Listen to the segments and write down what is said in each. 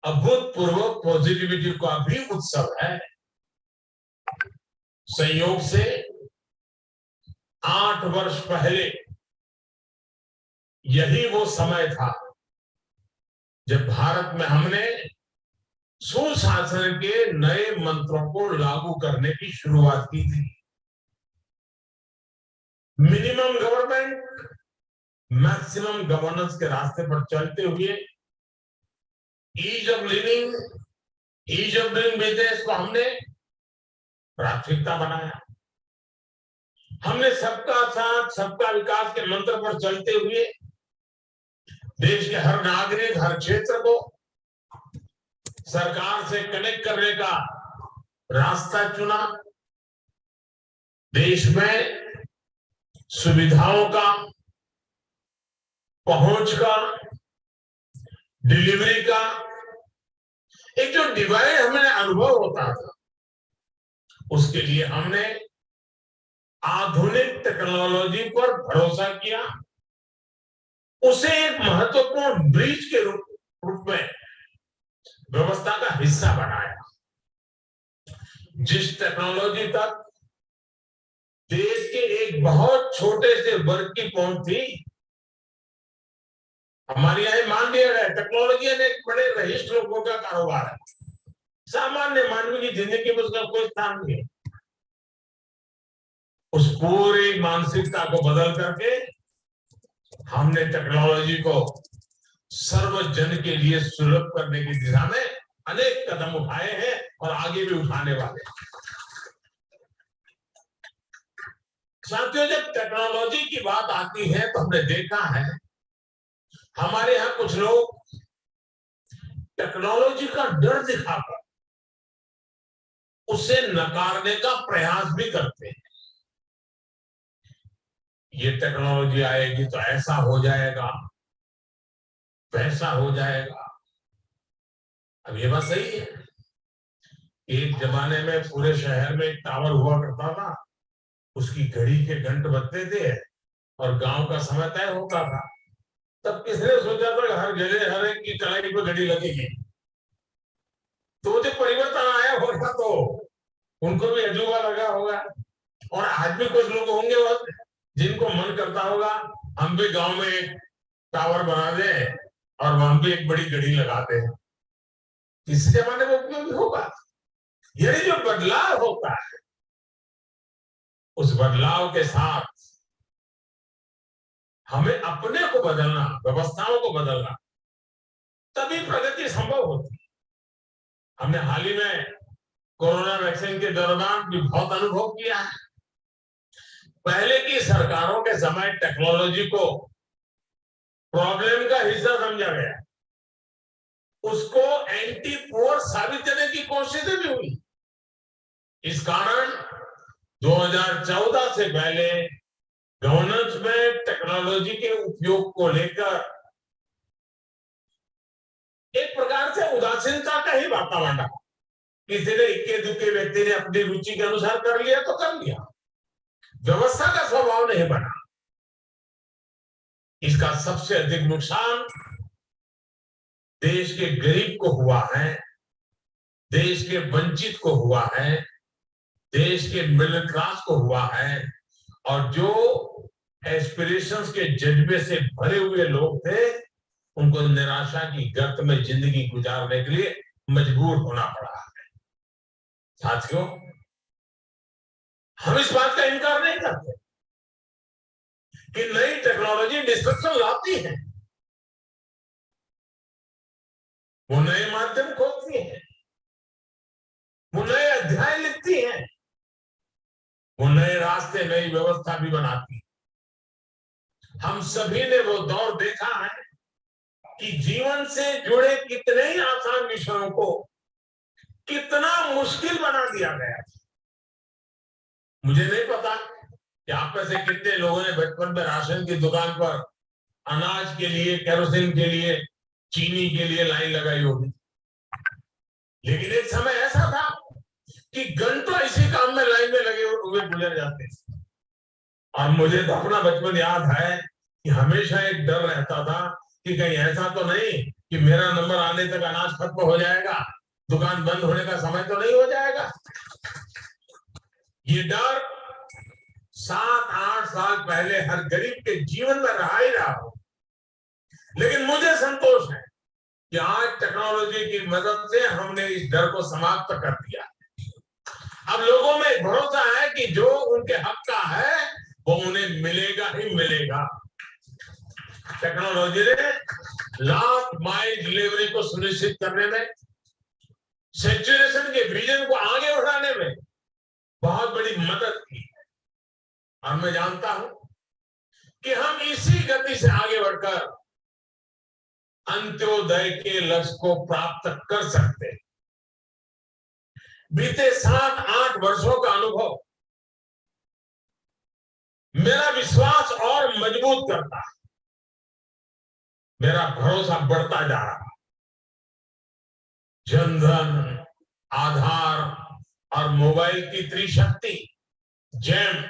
अभूतपूर्व पॉजिटिविटी का भी उत्सव है। संयोग से 8 वर्ष पहले यही वो समय था जब भारत में हमने सुशासन के नए मंत्रों को लागू करने की शुरुआत की थी। मिनिमम गवर्नमेंट मैक्सिमम गवर्नेंस के रास्ते पर चलते हुए ease of living, ease of doing business को हमने प्राथमिकता बनाया। हमने सबका साथ सबका विकास के मंत्र पर चलते हुए देश के हर नागरिक, हर क्षेत्र को सरकार से कनेक्ट करने का रास्ता चुना। देश में सुविधाओं का, पहुंच का, डिलीवरी का एक जो डिवाइड हमें अनुभव होता था, उसके लिए हमने आधुनिक टेक्नोलॉजी पर भरोसा किया। उसे एक महत्वपूर्ण ब्रिज के रूप में व्यवस्था का हिस्सा बनाया। जिस टेक्नोलॉजी तक देश के एक बहुत छोटे से वर्ग की पहुंच थी, हमारे यहां मान लिया गया टेक्नोलॉजी एक बड़े रईस लोगों का कारोबार है, सामान्य मानवी की जिंदगी में उसका कोई स्थान नहीं है। उस पूरी मानसिकता को बदल करके हमने टेक्नोलॉजी को सर्वजन के लिए सुलभ करने की दिशा में अनेक कदम उठाए हैं और आगे भी उठाने वाले। साथियों, जब टेक्नोलॉजी की बात आती है तो हमने देखा है हमारे यहां कुछ लोग टेक्नोलॉजी का डर दिखाकर उसे नकारने का प्रयास भी करते हैं। ये टेक्नोलॉजी आएगी तो ऐसा हो जाएगा, वैसा हो जाएगा। अब ये बात सही है। एक जमाने में पूरे शहर में एक टावर हुआ करता था, उसकी घड़ी के घंटे बजते थे और गांव का समय तय होता था। तब किसने सोचा था कि हर जगह हर एक की कलाई पे घड़ी लगेगी। तो जब परिवर्तन आया होगा तो उनको भी अजूबा लगा होगा। और आज भी कुछ लोग होंगे जिनको मन करता होगा हम भी गांव में एक टावर बना दें और वहां भी एक बड़ी घड़ी लगाते हैं। इस जमाने में उपयोगी होगा। यानी जो बदलाव होता है, उस बदलाव के साथ हमें अपने को बदलना, व्यवस्थाओं को बदलना, तभी प्रगति संभव होती है। हमने हाल ही में कोरोना वैक्सीन के दौरान भी बहुत अनुभव किया है। पहले की सरकारों के समय टेक्नोलॉजी को प्रॉब्लम का हिस्सा समझा गया, उसको एंटी पुअर साबित करने की कोशिशें भी हुई। इस कारण 2014 से पहले गवर्नेंस में टेक्नोलॉजी के उपयोग को लेकर एक प्रकार से उदासीनता का ही वातावरण रहा। किसी ने इक्के दुक्के व्यक्ति ने अपनी रुचि के अनुसार कर लिया तो कर लिया, व्यवस्था का स्वभाव नहीं बना। इसका सबसे अधिक नुकसान देश के गरीब को हुआ है, देश के वंचित को हुआ है, देश के मिडिल क्लास को हुआ है, और जो एस्पिरेशंस के जज्बे से भरे हुए लोग थे उनको निराशा की गर्त में जिंदगी गुजारने के लिए मजबूर होना पड़ा है। साथियों, हम इस बात का इनकार नहीं करते कि नई टेक्नोलॉजी डिस्ट्रक्शन लाती है, वो नए माध्यम खोलती है, वो नए अध्याय लिखती है, वो नए रास्ते, नई व्यवस्था भी बनाती है। हम सभी ने वो दौर देखा है कि जीवन से जुड़े कितने ही आसान विषयों को कितना मुश्किल बना दिया गया। मुझे नहीं पता कि आप में से कितने लोगों ने बचपन में राशन की दुकान पर अनाज के लिए, केरोसिन के लिए, चीनी के लिए लाइन लगाई होगी। लेकिन एक समय ऐसा था कि घंटों इसी काम में लाइन में लगे हुए गुजर जाते थे। और मुझे तो अपना बचपन याद है कि हमेशा एक डर रहता था कि कहीं ऐसा तो नहीं कि मेरा नंबर आने तक अनाज खत्म हो जाएगा, दुकान बंद होने का समय तो नहीं हो जाएगा। ये डर 7-8 साल पहले हर गरीब के जीवन में रहा ही रहा हो, लेकिन मुझे संतोष है कि आज टेक्नोलॉजी की मदद से हमने इस डर को समाप्त कर दिया। अब लोगों में भरोसा है कि जो उनके हक का है वो उन्हें मिलेगा ही मिलेगा। टेक्नोलॉजी ने लास्ट माइल डिलीवरी को सुनिश्चित करने में, सैचुरेशन के विजन को आगे बढ़ाने में बहुत बड़ी मदद की है। और मैं जानता हूं कि हम इसी गति से आगे बढ़कर अंत्योदय के लक्ष्य को प्राप्त कर सकते हैं। बीते 7-8 वर्षों का अनुभव मेरा विश्वास और मजबूत करता है, मेरा भरोसा बढ़ता जा रहा है। जनधन, आधार और मोबाइल की त्रिशक्ति जैम,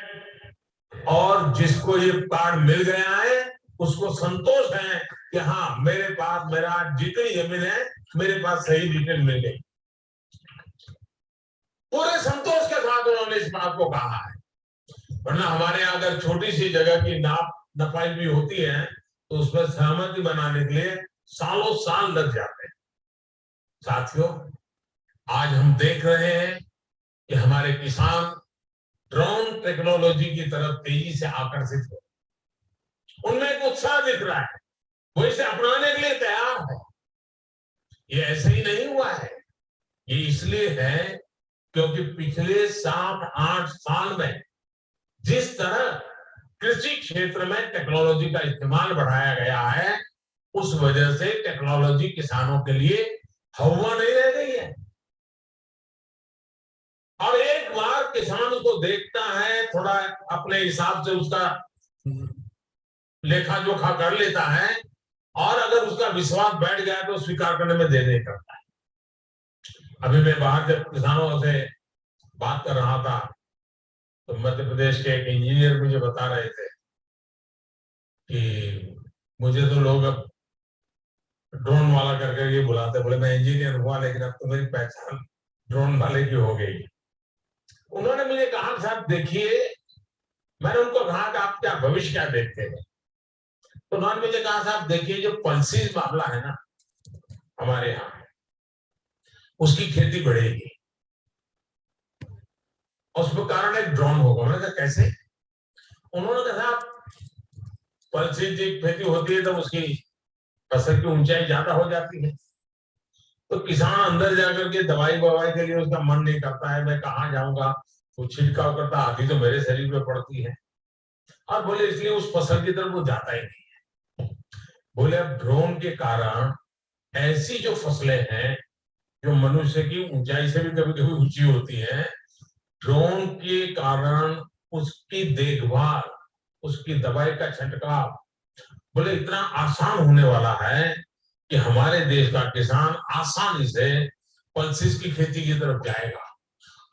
और जिसको ये कार्ड मिल गया है उसको संतोष है कि हाँ, मेरे पास मेरा जितनी जमीन है मेरे पास सही डिटेल मिल गई। पूरे संतोष के साथ उन्होंने इस बात को कहा है, वरना हमारे यहाँ अगर छोटी सी जगह की नाप नपाई भी होती है तो उसमें सहमति बनाने के लिए सालों साल लग जाते हैं। साथियों, आज हम देख रहे हैं कि हमारे किसान ड्रोन टेक्नोलॉजी की तरफ तेजी से आकर्षित हो, उनमें एक उत्साह दिख रहा है, वो इसे अपनाने के लिए तैयार है। ये ऐसे ही नहीं हुआ है, ये इसलिए है क्योंकि पिछले 7-8 साल में जिस तरह कृषि क्षेत्र में टेक्नोलॉजी का इस्तेमाल बढ़ाया गया है, उस वजह से टेक्नोलॉजी किसानों के लिए हवा नहीं रह गई है। और एक बार किसान उसको देखता है, थोड़ा अपने हिसाब से उसका लेखा जोखा कर लेता है, और अगर उसका विश्वास बैठ गया तो स्वीकार करने में देर नहीं करता है। अभी मैं बाहर जब किसानों से बात कर रहा था तो मध्य प्रदेश के एक इंजीनियर मुझे बता रहे थे कि मुझे तो लोग अब ड्रोन वाला करके ये बुलाते, बोले मैं इंजीनियर हुआ लेकिन अब तो मेरी पहचान ड्रोन वाले की हो गई। उन्होंने मुझे कहा साहब देखिए, मैंने उनको कहा कि आप क्या भविष्य क्या देखते हैं, तो उन्होंने मुझे कहा साहब देखिए, जो पल्सीज मामला है ना हमारे यहाँ, उसकी खेती बढ़ेगी, उसके कारण एक ड्रोन होगा। मैंने कहा कैसे? उन्होंने कहा पल्सीज की खेती होती है तब उसकी फसल की ऊंचाई ज्यादा हो जाती है, तो किसान अंदर जाकर के दवाई बवाई के लिए उसका मन नहीं करता है, मैं कहाँ जाऊंगा, वो छिड़काव करता, आधी तो मेरे शरीर में पड़ती है, और बोले इसलिए उस फसल की तरफ वो जाता ही नहीं है। बोले अब ड्रोन के कारण ऐसी जो फसलें हैं जो मनुष्य की ऊंचाई से भी कभी कभी ऊंची होती है, ड्रोन के कारण उसकी देखभाल, उसकी दवाई का छिड़काव बोले इतना आसान होने वाला है कि हमारे देश का किसान आसानी से पल्सिस की खेती की तरफ जाएगा।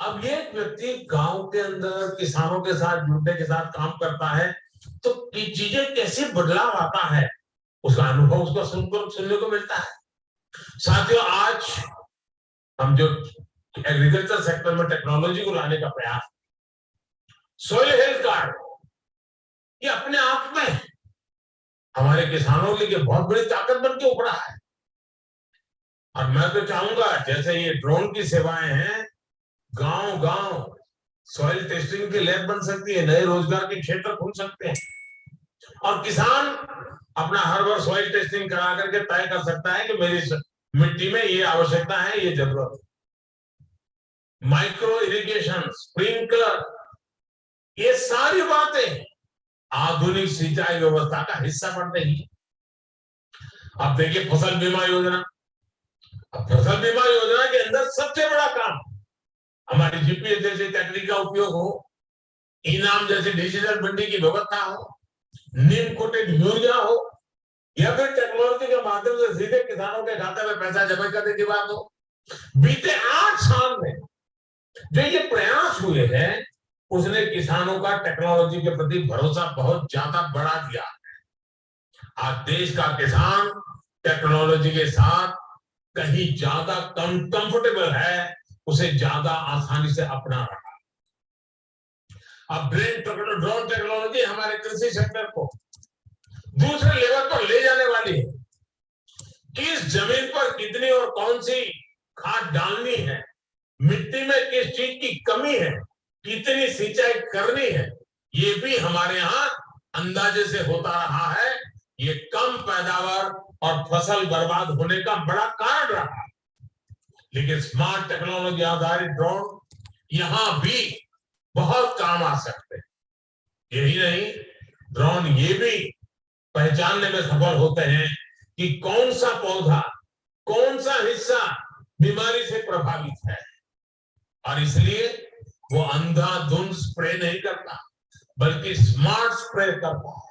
अब ये व्यक्ति गांव के अंदर किसानों के साथ जुड़ने के साथ काम करता है तो चीजें कैसे बदलाव आता है, उसका अनुभव उसका सुनने को मिलता है। साथियों, आज हम जो एग्रीकल्चर सेक्टर में टेक्नोलॉजी को लाने का प्रयास, सॉइल हेल्थ कार्ड, ये अपने आप में हमारे किसानों के लिए बहुत बड़ी ताकत बन के उभरा है। और मैं तो चाहूंगा जैसे ये ड्रोन की सेवाएं हैं, गांव गांव सॉइल टेस्टिंग की लैब बन सकती है, नए रोजगार के क्षेत्र खुल सकते हैं, और किसान अपना हर बार सॉइल टेस्टिंग करा करके तय कर सकता है कि मेरी मिट्टी में ये आवश्यकता है, ये जरूरत है। माइक्रो इरिगेशन, स्प्रिंकलर, ये सारी बातें आधुनिक सिंचाई व्यवस्था का हिस्सा बन रही है। अब देखिए फसल बीमा योजना, अब फसल बीमा योजना के अंदर सबसे बड़ा काम हमारी जीपीएस जैसी तकनीक का उपयोग हो, इनाम जैसी डिजिटल मंडी की व्यवस्था हो, नीम कोटेड यूरिया हो, या फिर टेक्नोलॉजी के माध्यम से सीधे किसानों के खाते में पैसा जमा करने की बात हो। बीते 8 साल में जो ये प्रयास हुए हैं, उसने किसानों का टेक्नोलॉजी के प्रति भरोसा बहुत ज्यादा बढ़ा दिया। आज देश का किसान टेक्नोलॉजी के साथ कहीं ज्यादा कंफर्टेबल है, उसे ज्यादा आसानी से अपना रहा। अब ड्रोन टेक्नोलॉजी हमारे कृषि सेक्टर को दूसरे लेवल पर ले जाने वाली है। किस जमीन पर कितनी और कौन सी खाद डालनी है, मिट्टी में किस चीज की कमी है, कितनी सिंचाई करनी है, ये भी हमारे यहाँ अंदाजे से होता रहा है। ये कम पैदावार और फसल बर्बाद होने का बड़ा कारण रहा। लेकिन स्मार्ट टेक्नोलॉजी आधारित ड्रोन यहां भी बहुत काम आ सकते हैं। यही नहीं, ड्रोन ये भी पहचानने में सफल होते हैं कि कौन सा पौधा, कौन सा हिस्सा बीमारी से प्रभावित है, और इसलिए वो अंधाधुंध स्प्रे नहीं करता, बल्कि स्मार्ट स्प्रे करता है।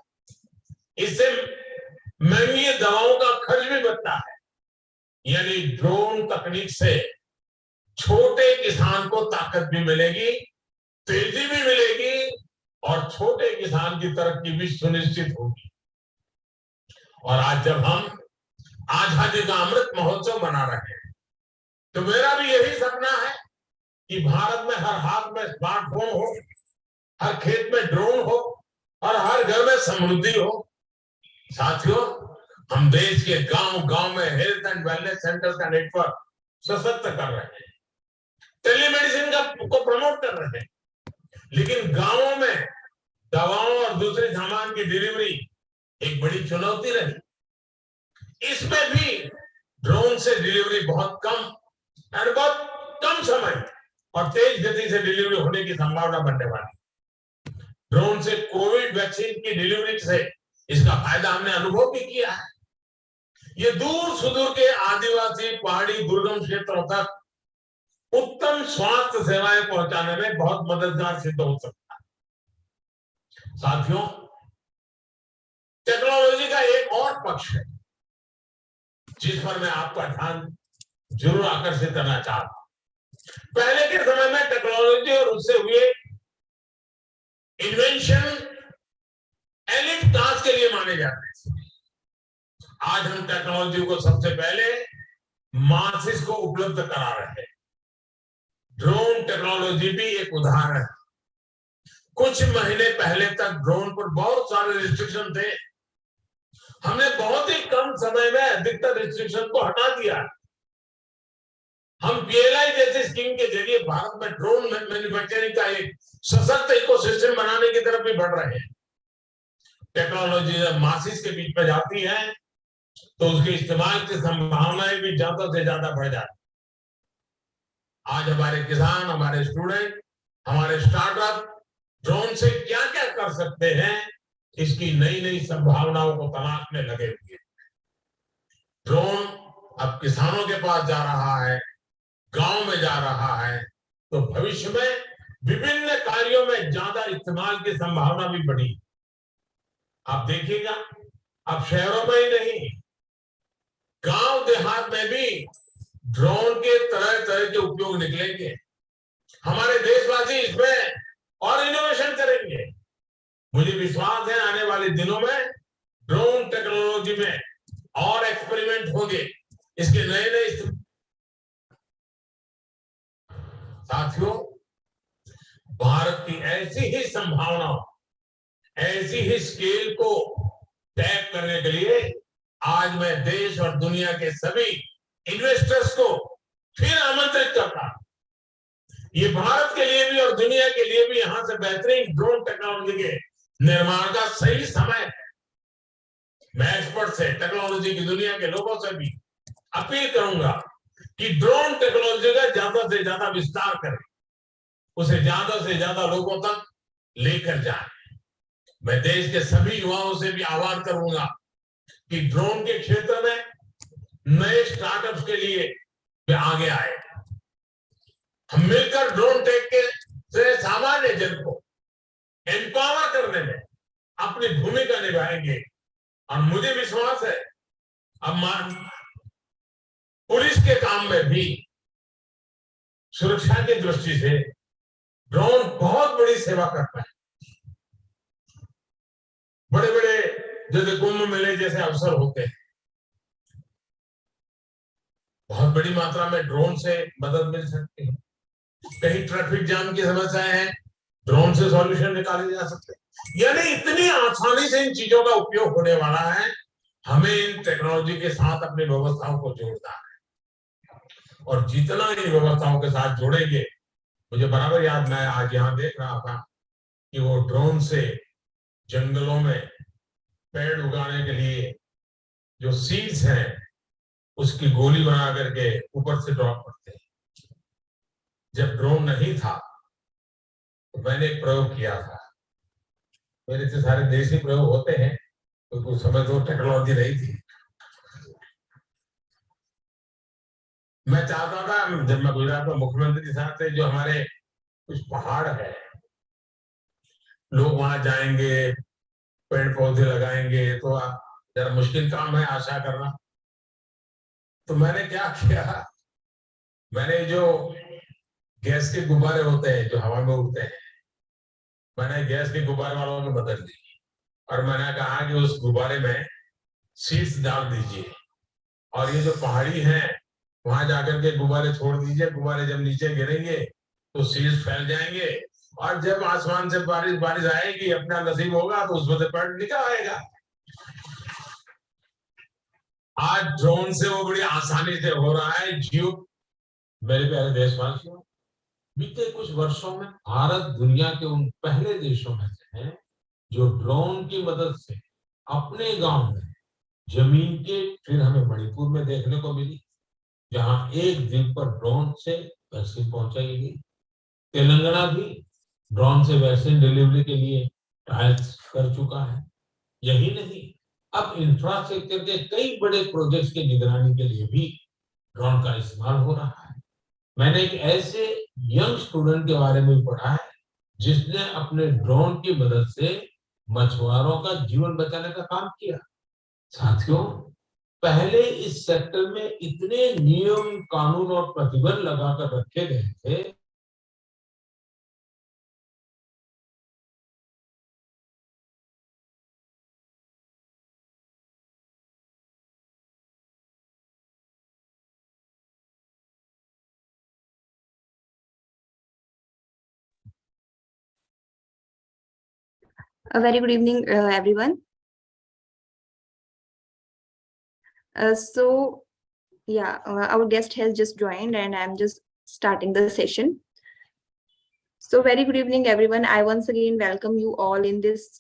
इससे महंगी दवाओं का खर्च भी बचता है। यानी ड्रोन तकनीक से छोटे किसान को ताकत भी मिलेगी, तेजी भी मिलेगी, और छोटे किसान की तरक्की भी सुनिश्चित होगी। और आज जब हम आजादी का अमृत महोत्सव मना रहे हैं, तो मेरा भी यही सपना है कि भारत में हर हाथ में स्मार्टफोन हो, हर खेत में ड्रोन हो, और हर घर में समृद्धि हो। साथियों, हम देश के गांव गांव में हेल्थ एंड वेलनेस सेंटर का नेटवर्क सशक्त कर रहे हैं, टेलीमेडिसिन को प्रमोट कर रहे हैं, लेकिन गांवों में दवाओं और दूसरे सामान की डिलीवरी एक बड़ी चुनौती रही। इसमें भी ड्रोन से डिलीवरी बहुत कम समय और तेज गति से डिलीवरी होने की संभावना बनने वाली। ड्रोन से कोविड वैक्सीन की डिलीवरी से इसका फायदा हमने अनुभव भी किया है। ये दूर सुदूर के आदिवासी, पहाड़ी, दुर्गम क्षेत्रों तक उत्तम स्वास्थ्य सेवाएं पहुंचाने में बहुत मददगार सिद्ध हो सकता है। साथियों, टेक्नोलॉजी का एक और पक्ष है जिस पर मैं आपका ध्यान जरूर आकर्षित करना चाहता हूं। पहले के समय में टेक्नोलॉजी और उससे हुए इन्वेंशन एलिट क्लास के लिए माने जाते थे। आज हम टेक्नोलॉजी को सबसे पहले मासिस को उपलब्ध करा रहे हैं। ड्रोन टेक्नोलॉजी भी एक उदाहरण है। कुछ महीने पहले तक ड्रोन पर बहुत सारे रिस्ट्रिक्शन थे। हमने बहुत ही कम समय में अधिकतर रिस्ट्रिक्शन को हटा दिया। हम पीएलआई जैसी स्कीम के जरिए भारत में ड्रोन मैन्युफैक्चरिंग का एक सशक्त इकोसिस्टम बनाने की तरफ भी बढ़ रहे हैं। टेक्नोलॉजी जब मासिस के बीच में जाती है तो उसके इस्तेमाल की संभावनाएं भी ज्यादा से ज्यादा बढ़ जाती। आज हमारे किसान, हमारे स्टूडेंट, हमारे स्टार्टअप ड्रोन से क्या क्या कर सकते हैं, इसकी नई नई संभावनाओं को तलाशने लगे हुए। ड्रोन अब किसानों के पास जा रहा है, गांव में जा रहा है, तो भविष्य में विभिन्न कार्यों में ज्यादा इस्तेमाल की संभावना भी बढ़ी। आप देखिएगा, अब शहरों में ही नहीं, गांव देहात में भी ड्रोन के तरह तरह के उपयोग निकलेंगे। हमारे देशवासी इसमें और इनोवेशन करेंगे। मुझे विश्वास है आने वाले दिनों में ड्रोन टेक्नोलॉजी में और एक्सपेरिमेंट होंगे, इसके नए नए। साथियों, भारत की ऐसी ही संभावनाओं, ऐसी ही स्केल को टैप करने के लिए आज मैं देश और दुनिया के सभी इन्वेस्टर्स को फिर आमंत्रित करता हूं। ये भारत के लिए भी और दुनिया के लिए भी यहां से बेहतरीन ड्रोन टेक्नोलॉजी के निर्माण का सही समय है। मैं एक्सपर्ट से, टेक्नोलॉजी की दुनिया के लोगों से भी अपील करूंगा कि ड्रोन टेक्नोलॉजी का ज्यादा से ज्यादा विस्तार करें, उसे ज्यादा से ज्यादा लोगों तक लेकर जाएं। मैं देश के सभी युवाओं से भी आह्वान करूंगा कि ड्रोन के क्षेत्र में नए स्टार्टअप्स के लिए वे आगे आए। हम मिलकर ड्रोन टेक के से सामान्य जन को एम्पावर करने में अपनी भूमिका निभाएंगे। और मुझे विश्वास है अब पुलिस के काम में भी सुरक्षा की दृष्टि से ड्रोन बहुत बड़ी सेवा करता है। बड़े बड़े जैसे कुंभ मेले जैसे अवसर होते हैं, बहुत बड़ी मात्रा में ड्रोन से मदद मिल सकती है। कहीं ट्रैफिक जाम की समस्याएं हैं, ड्रोन से सॉल्यूशन निकाले जा सकते हैं। यानी इतनी आसानी से इन चीजों का उपयोग होने वाला है। हमें इन टेक्नोलॉजी के साथ अपनी व्यवस्थाओं को जोड़ना है, और जितना इन व्यवस्थाओं के साथ जोड़ेंगे, मुझे बराबर याद, मैं आज यहाँ देख रहा था कि वो ड्रोन से जंगलों में पेड़ उगाने के लिए जो सीड्स हैं, उसकी गोली बना करके ऊपर से ड्रॉप करते हैं। जब ड्रोन नहीं था तो मैंने एक प्रयोग किया था। मेरे से सारे देसी प्रयोग होते हैं, तो कुछ समय तो टेक्नोलॉजी नहीं थी। मैं चाहता था, जब मैं गुजरात में मुख्यमंत्री के साथ थे, जो हमारे कुछ पहाड़ है, लोग वहां जाएंगे, पेड़ पौधे लगाएंगे, तो जरा मुश्किल काम है आशा करना। तो मैंने क्या किया, मैंने जो गैस के गुब्बारे होते हैं जो हवा में उड़ते हैं, मैंने गैस के गुब्बारे वालों की मदद ली, और मैंने कहा कि उस गुब्बारे में सीड्स डाल दीजिए, और ये जो पहाड़ी है वहां जाकर के गुब्बारे छोड़ दीजिए। गुब्बारे जब नीचे गिरेंगे तो सीड्स फैल जाएंगे, और जब आसमान से बारिश बारिश आएगी, अपना नसीब होगा तो उसमें से पेड़ निकल आएगा। आज ड्रोन से वो बड़ी आसानी से हो रहा है। जियो, मेरे प्यारे देशवासियों, बीते कुछ वर्षों में भारत दुनिया के उन पहले देशों में से है जो ड्रोन की मदद से अपने गांव में जमीन के, फिर हमें मणिपुर में देखने को मिली जहां एक दिन पर ड्रोन से वैक्सीन पहुंचाई गई। तेलंगाना भी ड्रोन से वैक्सीन डिलीवरी के लिए ट्रायल्स कर चुका है। यही नहीं, अब इंफ्रास्ट्रक्चर के कई बड़े प्रोजेक्ट्स की निगरानी के लिए भी ड्रोन का इस्तेमाल हो रहा है। मैंने एक ऐसे यंग स्टूडेंट के बारे में पढ़ा है जिसने अपने ड्रोन की मदद से मछुआरों का जीवन बचाने का काम किया। साथियों, पहले इस सेक्टर में इतने नियम, कानून और प्रतिबंध लगाकर रखे गए थे। A very good evening, everyone. Our guest has just joined, and I'm just starting the session. So, very good evening, everyone. I once again welcome you all in this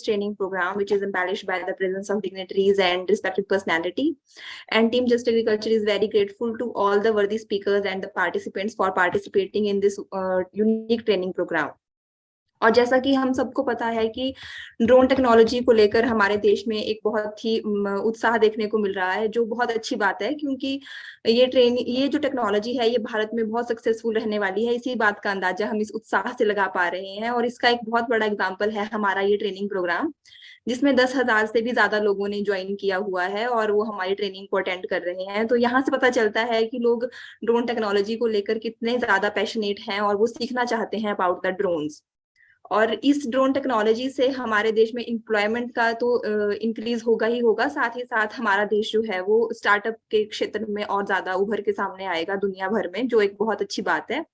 training program, which is embellished by the presence of dignitaries and respected personality. And Team Just Agriculture is very grateful to all the worthy speakers and the participants for participating in this unique training program. और जैसा कि हम सबको पता है कि drone technology को लेकर हमारे देश में एक बहुत ही उत्साह देखने को मिल रहा है, जो बहुत अच्छी बात है, क्योंकि ये जो टेक्नोलॉजी है ये भारत में बहुत सक्सेसफुल रहने वाली है। इसी बात का अंदाजा हम इस उत्साह से लगा पा रहे हैं, और इसका एक बहुत बड़ा एग्जाम्पल है हमारा ये ट्रेनिंग प्रोग्राम, जिसमें 10,000 से भी ज्यादा लोगों ने ज्वाइन किया हुआ है और वो हमारी ट्रेनिंग को अटेंड कर रहे हैं। तो यहाँ से पता चलता है कि लोग ड्रोन टेक्नोलॉजी को लेकर कितने ज्यादा पैशनेट हैं और वो सीखना चाहते हैं अबाउट द ड्रोन्स। और इस ड्रोन टेक्नोलॉजी से हमारे देश में एम्प्लॉयमेंट का तो इंक्रीज होगा ही होगा, साथ ही साथ हमारा देश जो है वो स्टार्टअप के क्षेत्र में और ज्यादा उभर के सामने आएगा दुनिया भर में, जो एक बहुत अच्छी बात है।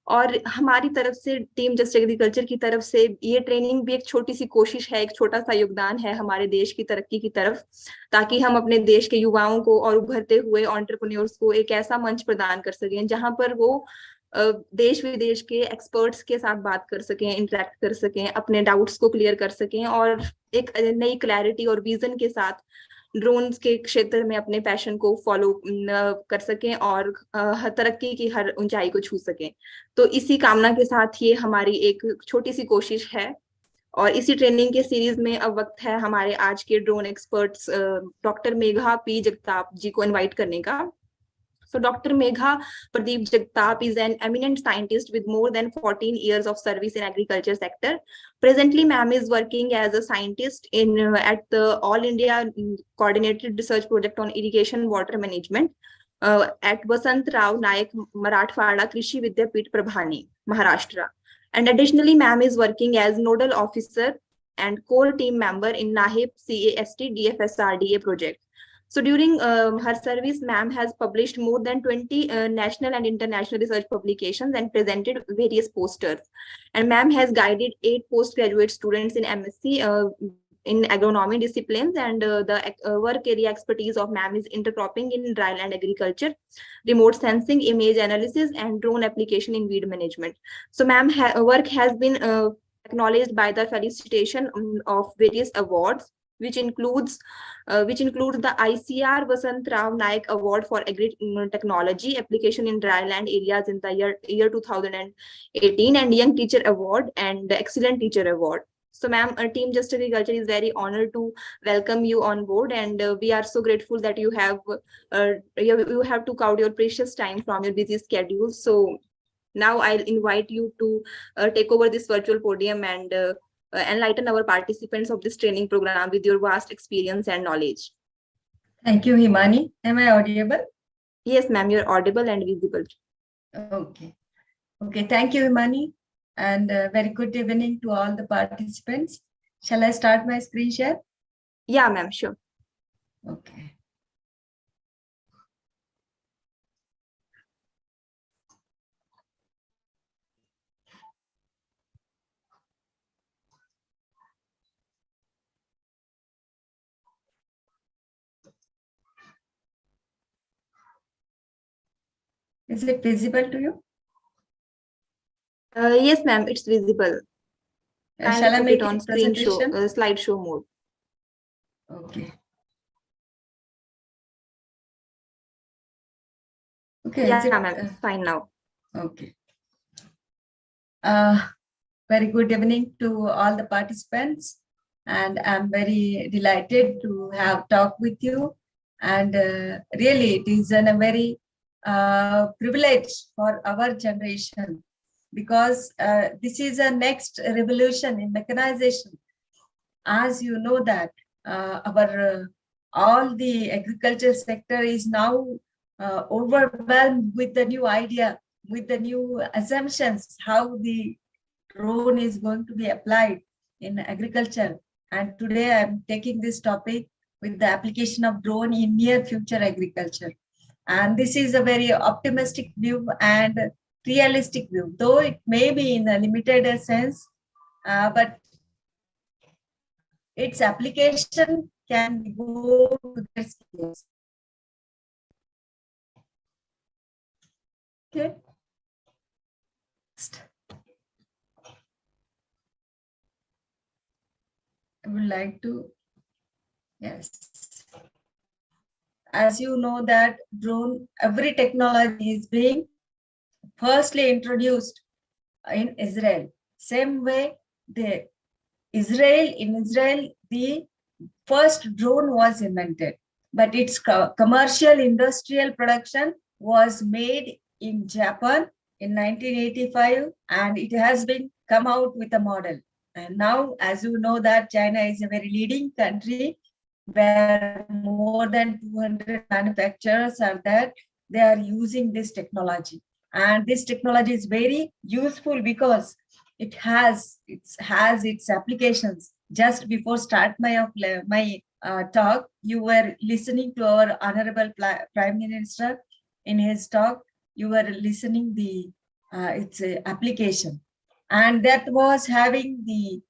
और हमारी तरफ से, टीम जस्ट एग्रीकल्चर की तरफ से, ये ट्रेनिंग भी एक छोटी सी कोशिश है, एक छोटा सा योगदान है हमारे देश की तरक्की की तरफ, ताकि हम अपने देश के युवाओं को और उभरते हुए एंटरप्रेन्योर्स को एक ऐसा मंच प्रदान कर सकें जहां पर वो देश विदेश के एक्सपर्ट्स के साथ बात कर सकें, इंटरेक्ट कर सकें, अपने डाउट्स को क्लियर कर सकें, और एक नई क्लैरिटी और विजन के साथ ड्रोन्स के क्षेत्र में अपने पैशन को फॉलो कर सकें और तरक्की की हर ऊंचाई को छू सकें। तो इसी कामना के साथ ये हमारी एक छोटी सी कोशिश है, और इसी ट्रेनिंग के सीरीज में अब वक्त है हमारे आज के drone experts doctor Megha P Jagtap ji को इनवाइट करने का। So Dr. Megha Pradeep Jagtap is an eminent scientist with more than 14 years of service in agriculture sector. Presently, ma'am is working as a scientist at the All India Coordinated Research Project on Irrigation Water Management at Vasant Rao Nayak Marathwada Krishi Vidyapeeth Prabhani, Maharashtra. And additionally, ma'am is working as nodal officer and core team member in Nahep CAST DFSRDA project. So during her service, ma'am has published more than 20 national and international research publications and presented various posters. And ma'am has guided 8 postgraduate students in MSc in agronomy disciplines, and the work area expertise of ma'am is intercropping in dryland agriculture, remote sensing, image analysis, and drone application in weed management. So ma'am work has been acknowledged by the felicitation of various awards, which includes the ICR Vasant Rao Naik Award for Agri Technology Application in Dryland Areas in the year 2018, and Young Teacher Award and the Excellent Teacher Award. So, ma'am, our Team Just Agriculture is very honored to welcome you on board, and we are so grateful that you have took out your precious time from your busy schedule. So, now I'll invite you to take over this virtual podium and enlighten our participants of this training program with your vast experience and knowledge. Thank you, Himani. Am I audible? Yes, ma'am, you're audible and visible. Okay. Okay, thank you, Himani. And very good evening to all the participants. Shall I start my screen share? Yeah, ma'am, sure. Okay. Is it visible to you? Yes, ma'am, it's visible. Shall I make it on screen presentation? Slideshow mode? Okay. Okay. Yeah, ma'am, it's fine now. Okay. Very good evening to all the participants, and I'm very delighted to have talked with you. And really, it is a very privilege for our generation, because this is a next revolution in mechanization. As you know that our all the agriculture sector is now overwhelmed with the new idea, with the new assumptions, how the drone is going to be applied in agriculture. And today I'm taking this topic with the application of drone in near future agriculture. And this is a very optimistic view and realistic view, though it may be in a limited sense, but its application can go to their scales. Okay. Next. I would like to, yes. As you know that drone, every technology is being firstly introduced in Israel. Same way, in Israel, the first drone was invented, but its commercial industrial production was made in Japan in 1985, and it has been come out with a model. And now, as you know that China is a very leading country where more than 200 manufacturers are there. They are using this technology. And this technology is very useful because it has its applications. Just before start my talk, you were listening to our Honorable Prime Minister in his talk. You were listening its application. And that was having the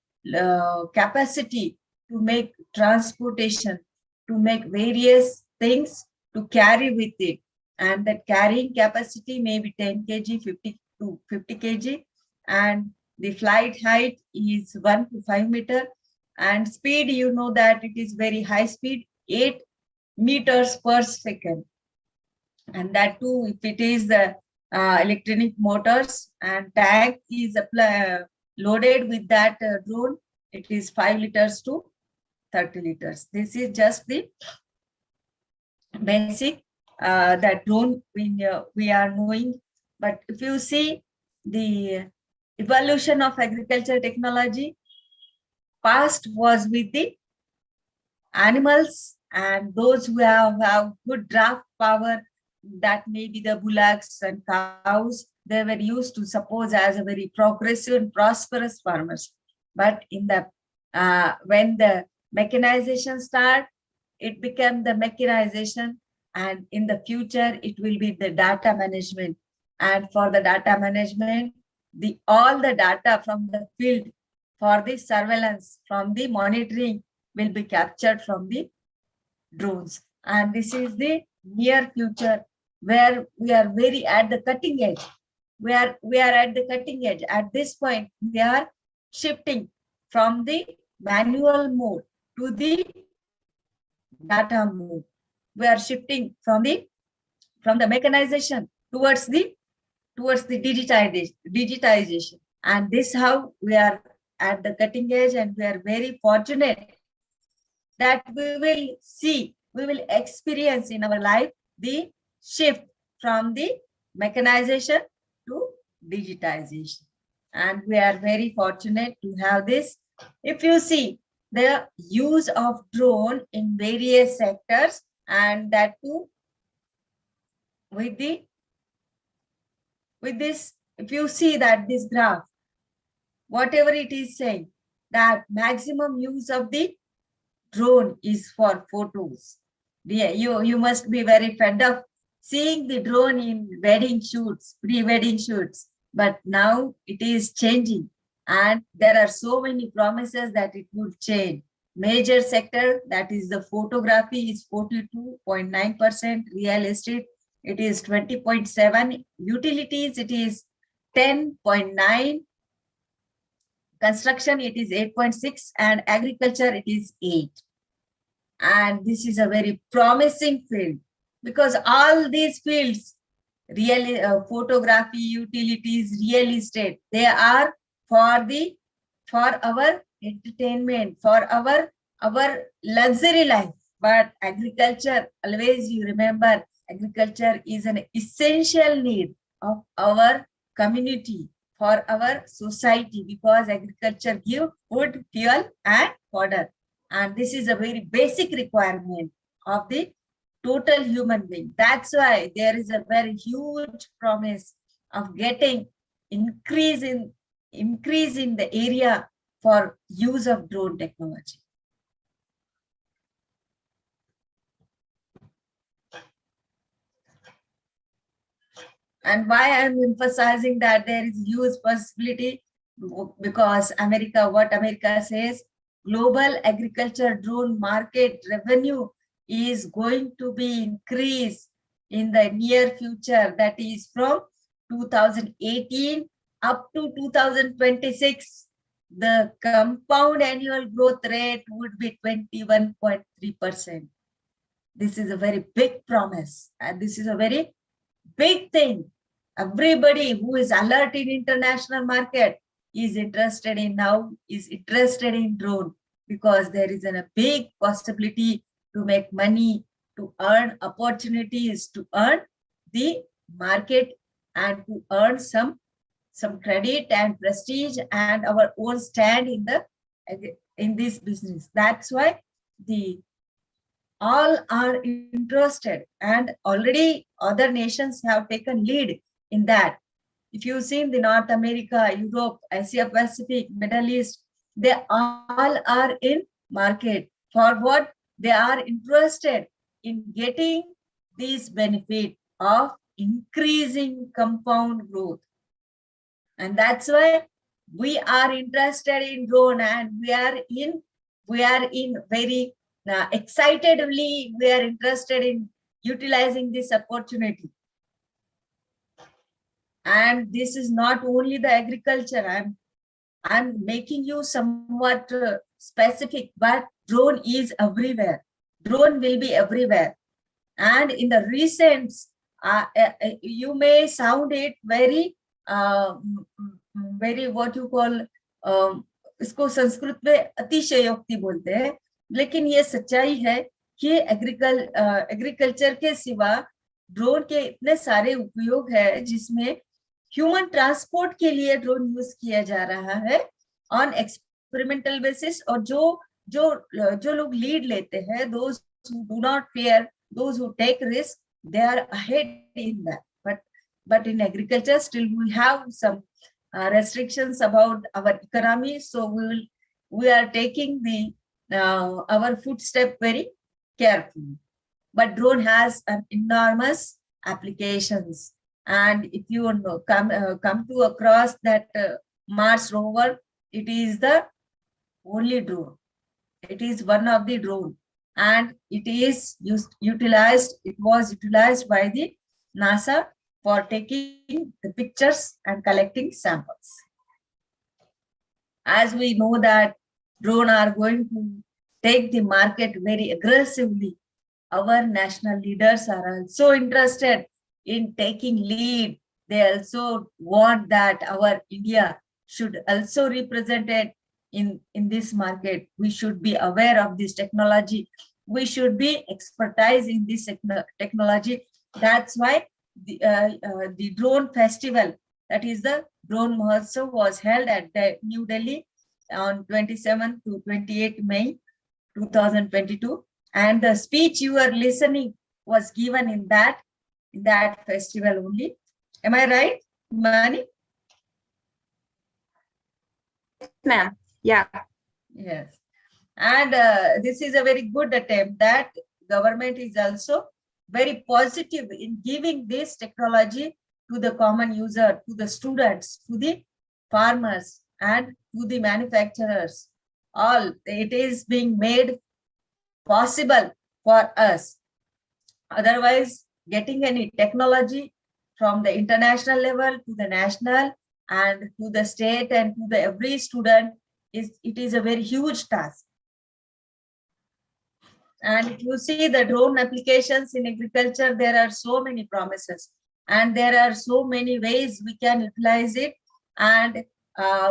capacity to make transportation, to make various things to carry with it. And that carrying capacity may be 10 kg, 50 to 50 kg. And the flight height is 1 to 5 meter. And speed, you know that it is very high speed, 8 meters per second. And that too, if it is the electronic motors and tank is loaded with that drone, it is 5 liters to 30 liters. This is just the basic that drone we are knowing. But if you see the evolution of agriculture technology, past was with the animals and those who have good draft power, that may be the bullocks and cows. They were used to suppose as a very progressive and prosperous farmers. But in the when the mechanization started, it became the mechanization, and in the future it will be the data management. And for the data management, all the data from the field for the surveillance, from the monitoring, will be captured from the drones. And this is the near future where we are very at the cutting edge. We are at the cutting edge. At this point, we are shifting from the manual mode to the data mode. We are shifting from the mechanization towards the digitization. And this how we are at the cutting edge, and we are very fortunate that we will experience in our life the shift from the mechanization to digitization. And we are very fortunate to have this. If you see the use of drone in various sectors, and that too with this, if you see that this graph, whatever it is saying, that maximum use of the drone is for photos. You must be very fed up seeing the drone in wedding shoots, pre-wedding shoots, but now it is changing, and there are so many promises that it will change. Major sector, that is the photography, is 42.9%, real estate it is 20.7%, utilities it is 10.9%, construction it is 8.6%, and agriculture it is 8%. And this is a very promising field, because all these fields, really photography, utilities, real estate, they are for our entertainment, for our luxury life. But agriculture, always you remember, agriculture is an essential need of our community, for our society, because agriculture gives food, fuel, and fodder. And this is a very basic requirement of the total human being. That's why there is a very huge promise of getting increase in the area for use of drone technology. And why I'm emphasizing that there is huge possibility, because what America says, global agriculture drone market revenue is going to be increased in the near future. That is from 2018 up to 2026. The compound annual growth rate would be 21.3%. This is a very big promise, and this is a very big thing. Everybody who is alert in international market is interested in drone, because there is a big possibility to make money, to earn opportunities, to earn the market, and to earn some credit and prestige and our own stand in this business. That's why all are interested, and already other nations have taken lead in that. If you see in the North America, Europe, Asia Pacific, Middle East, they all are in market. For what? They are interested in getting this benefit of increasing compound growth. And that's why we are interested in drone, and we are in very excitedly, we are interested in utilizing this opportunity. And this is not only the agriculture, I'm making you somewhat specific, but drone is everywhere. Drone will be everywhere. And in the recent, you may sound it very what you call, इसको संस्कृत में अतिशयोक्ति बोलते हैं, लेकिन ये सच्चाई है कि एग्रीकल्चर के सिवा ड्रोन के इतने सारे उपयोग है, जिसमें ह्यूमन ट्रांसपोर्ट के लिए ड्रोन यूज किया जा रहा है ऑन एक्सपेरिमेंटल बेसिस. और जो लोग लीड लेते हैं, those who do not fear, those who take risk, they are ahead in that. But in agriculture, still we have some restrictions about our economy, so we are taking our footstep very carefully. But drone has an enormous applications. And if you know, come to across that Mars rover, it is the only drone. It is one of the drone, and it is utilized. It was utilized by the NASA for taking the pictures and collecting samples. As we know that drone are going to take the market very aggressively, our national leaders are also interested in taking lead. They also want that our India should also represent it in this market. We should be aware of this technology. We should be expertise in this technology. That's why the drone festival, that is the drone Mahotsav, was held at the New Delhi on 27 to 28 May 2022. And the speech you are listening was given in that festival only. Am I right, Mani? Ma'am. Yeah. Yes. And this is a very good attempt that government is also very positive in giving this technology to the common user, to the students, to the farmers, and to the manufacturers. All it is being made possible for us. Otherwise, getting any technology from the international level to the national and to the state and to the every student is a very huge task. And if you see the drone applications in agriculture, there are so many promises, and there are so many ways we can utilize it, and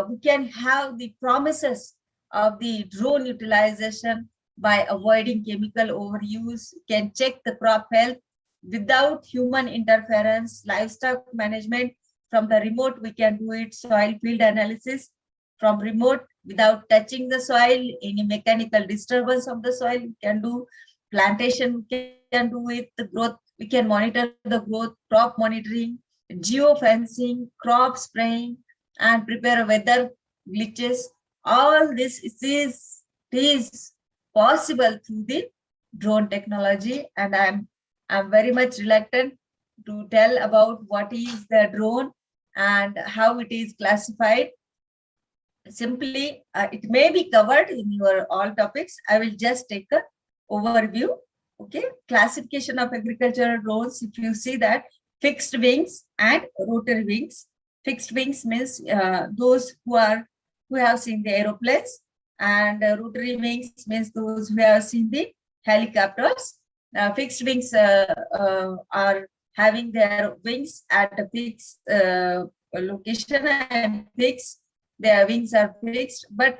we can have the promises of the drone utilization by avoiding chemical overuse. We can check the crop health without human interference, livestock management from the remote. We can do it, soil field analysis from remote without touching the soil, any mechanical disturbance of the soil. We can do plantation, we can do with the growth. We can monitor the growth, crop monitoring, geofencing, crop spraying, and prepare weather glitches. All this is possible through the drone technology, and I'm very much reluctant to tell about what is the drone and how it is classified. Simply, it may be covered in your all topics. I will just take a overview. Okay, classification of agricultural drones. If you see that fixed wings and rotary wings. Fixed wings means those who have seen the aeroplanes, and rotary wings means those who have seen the helicopters. Fixed wings are having their wings at a fixed location and fixed. Their wings are fixed, but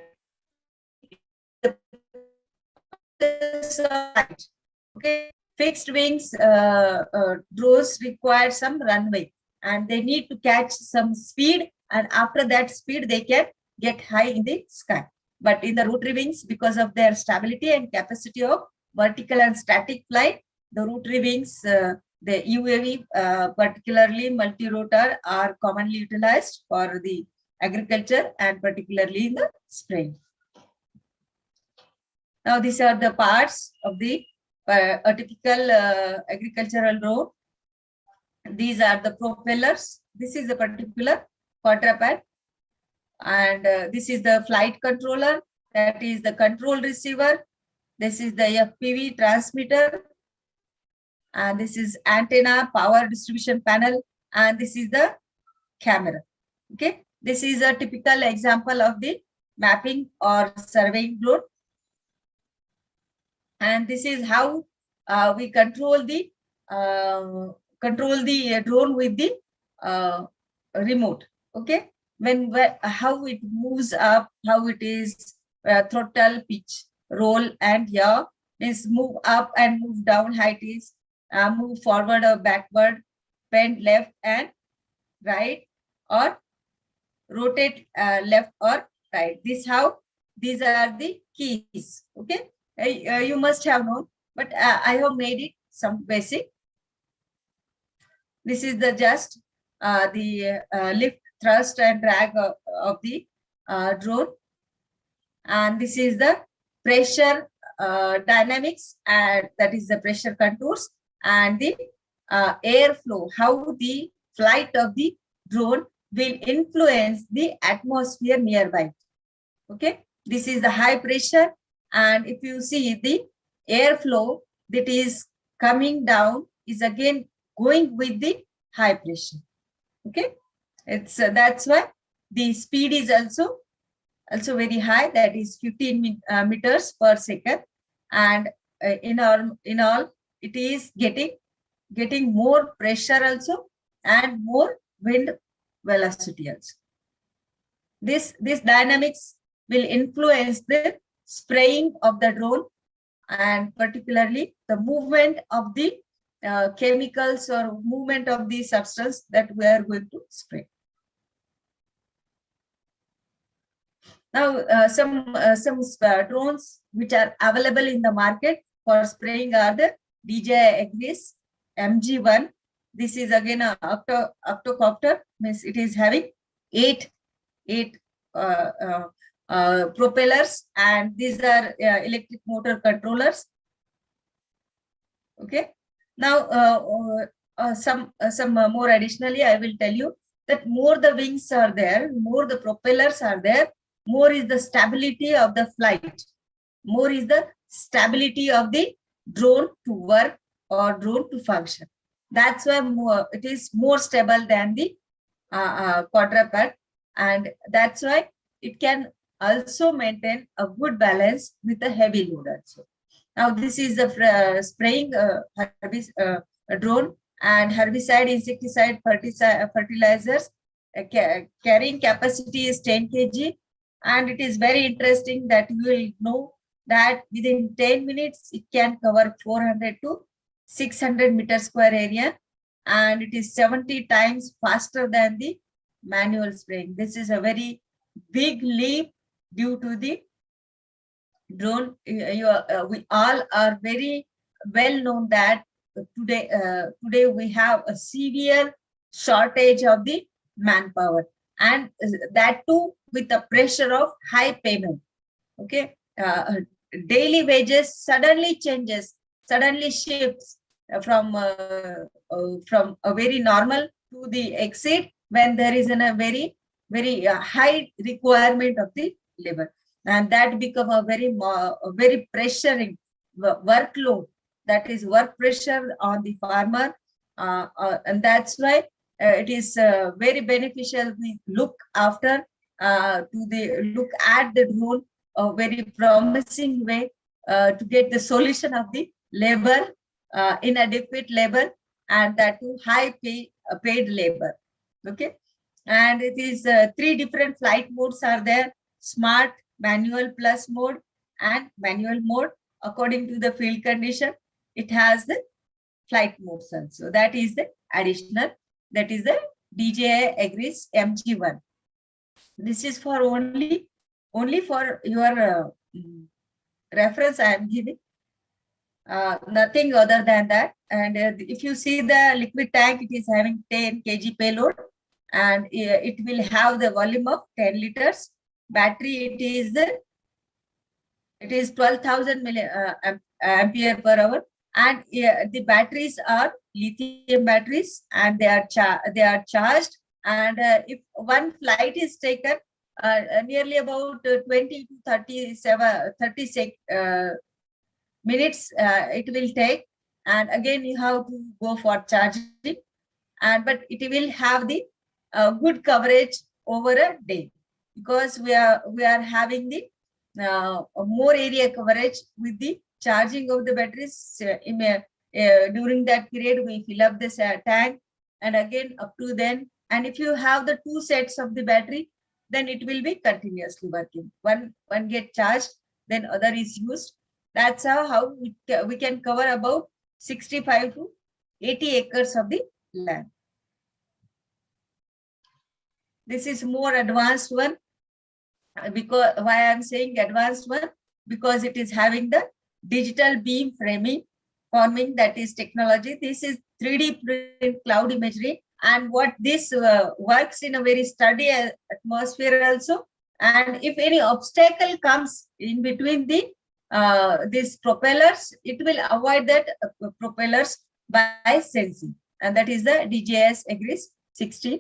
okay, fixed wings drones require some runway, and they need to catch some speed, and after that speed they can get high in the sky. But in the rotary wings, because of their stability and capacity of vertical and static flight, the rotary wings, the UAV, particularly multi-rotor, are commonly utilized for the agriculture and particularly in the spring. Now, these are the parts of the a typical agricultural drone. These are the propellers. This is a particular quadruped, and this is the flight controller. That is the control receiver. This is the FPV transmitter, and this is antenna, power distribution panel, and this is the camera. Okay, this is a typical example of the mapping or surveying drone, and this is how we control the drone with the remote. Okay, how it moves up, how it is throttle, pitch, roll, and yaw means move up and move down, height is move forward or backward, bend left and right, or rotate left or right. These are the keys. Okay, you must have known, but I have made it some basic. This is the lift, thrust, and drag of the drone, and this is the pressure dynamics, and that is the pressure contours, and the airflow, how the flight of the drone will influence the atmosphere nearby. Okay, this is the high pressure, and if you see the airflow that is coming down is again going with the high pressure. Okay, it's that's why the speed is also very high, that is 15 meters per second, and in all it is getting more pressure also and more wind velocity also. This dynamics will influence the spraying of the drone, and particularly the movement of the chemicals or movement of the substance that we are going to spray. Now, some drones which are available in the market for spraying are the DJI MG1. This is again a octocopter, means it is having eight propellers, and these are electric motor controllers. Okay. Now, some more additionally, I will tell you that more the wings are there, more the propellers are there, more is the stability of the flight, more is the stability of the drone to work or drone to function. That's why it is more stable than the quadruped, and that's why it can also maintain a good balance with a heavy load also. Now, this is the spraying drone, and herbicide, insecticide, fertilizers. Carrying capacity is 10 kg, and it is very interesting that you will know that within 10 minutes it can cover 400 to 600 meter square area, and it is 70 times faster than the manual spraying. This is a very big leap due to the drone. We all are very well known that today we have a severe shortage of the manpower, and that too with the pressure of high payment. Okay, daily wages suddenly changes, suddenly shifts from a very normal to the exceed when there is a very high requirement of the labor, and that become a very pressuring workload, that is work pressure on the farmer, and that's why it is very beneficial. We look at the drone a very promising way to get the solution of the labor, inadequate labor, and that too high paid labor. Okay, and it is 3 different flight modes are there: smart, manual plus mode, and manual mode. According to the field condition, it has the flight modes also. That is the additional, that is the DJI MG1. This is for only for your reference I am giving, nothing other than that. And if you see the liquid tank, it is having 10 kg payload, and it will have the volume of 10 liters. Battery, it is 12,000 ampere per hour, and the batteries are lithium batteries, and they are charged. And if one flight is taken, nearly about 20 to 30 minutes it will take, and again you have to go for charging, and but it will have the good coverage over a day, because we are having the more area coverage with the charging of the batteries. During that period we fill up this tank, and again up to then, and if you have the 2 sets of the battery, then it will be continuously working. One get charged, then other is used. That's how we can cover about 65 to 80 acres of the land. This is more advanced one. Because why I'm saying advanced one, because it is having the digital beam forming, that is technology. This is 3D print cloud imagery, and what this works in a very steady atmosphere also. And if any obstacle comes in between the these propellers, it will avoid that propellers by sensing, and that is the DJS agrees 16.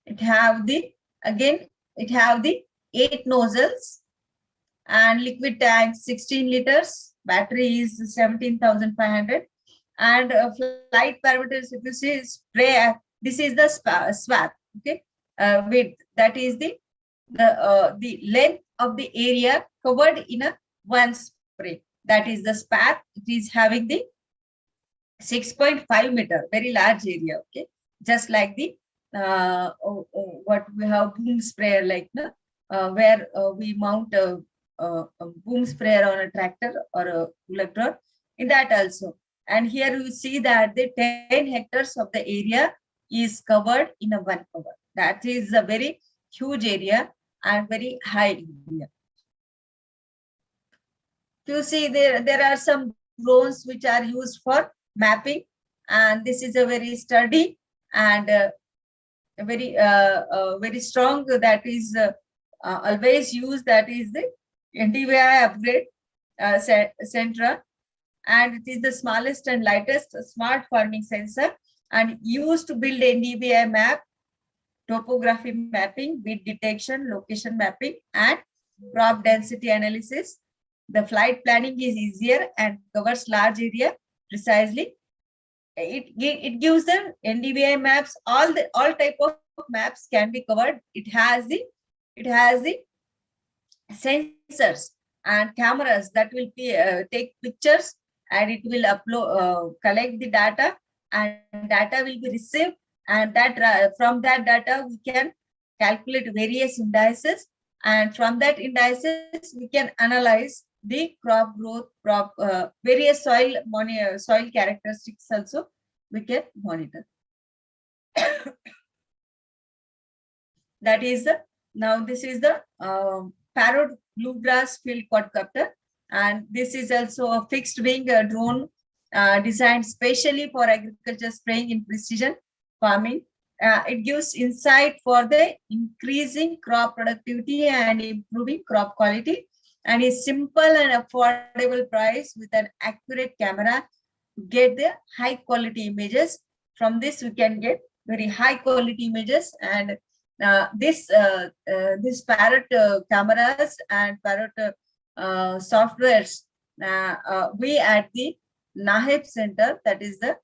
It have the, again, it have the 8 nozzles and liquid tank 16 liters, battery is 17,500, and flight parameters, if you see spray, this is the swath, okay, width, that is the length of the area covered in a one spray, that is the swath. It is having the 6.5 meter, very large area, okay, just like the what we have boom sprayer, like where we mount a boom sprayer on a tractor or a electron, in that also. And here you see that the 10 hectares of the area is covered in a one cover. That is a very huge area and very high area. You see there are some drones which are used for mapping, and this is a very sturdy and very very strong, that is always used, that is the NDVI upgrade Centra, and it is the smallest and lightest smart farming sensor, and used to build NDVI map, topography mapping, weed detection, location mapping, and crop density analysis. The flight planning is easier and covers large area precisely. It gives them NDVI maps, all type of maps can be covered. It has the sensors and cameras that will be, take pictures, and it will upload, collect the data, and data will be received, and that from that data we can calculate various indices, and from that indices we can analyze the crop growth, crop various soil characteristics also we can monitor. That is now this is the parrot bluegrass field quadcopter, and this is also a fixed wing drone designed specially for agriculture spraying in precision farming. It gives insight for the increasing crop productivity and improving crop quality, and is simple and affordable price with an accurate camera to get the high quality images. From this we can get very high quality images, and this parrot cameras and parrot softwares, we at the Nahep Center, that is the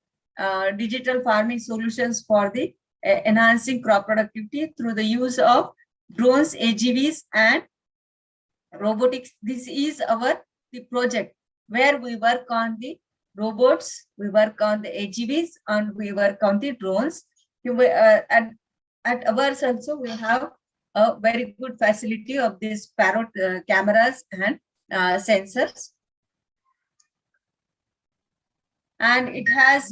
digital farming solutions for the enhancing crop productivity through the use of drones, AGVs, and robotics. This is the project where we work on the robots, we work on the AGVs, and we work on the drones. At ours also we have a very good facility of these parrot cameras and sensors, and it has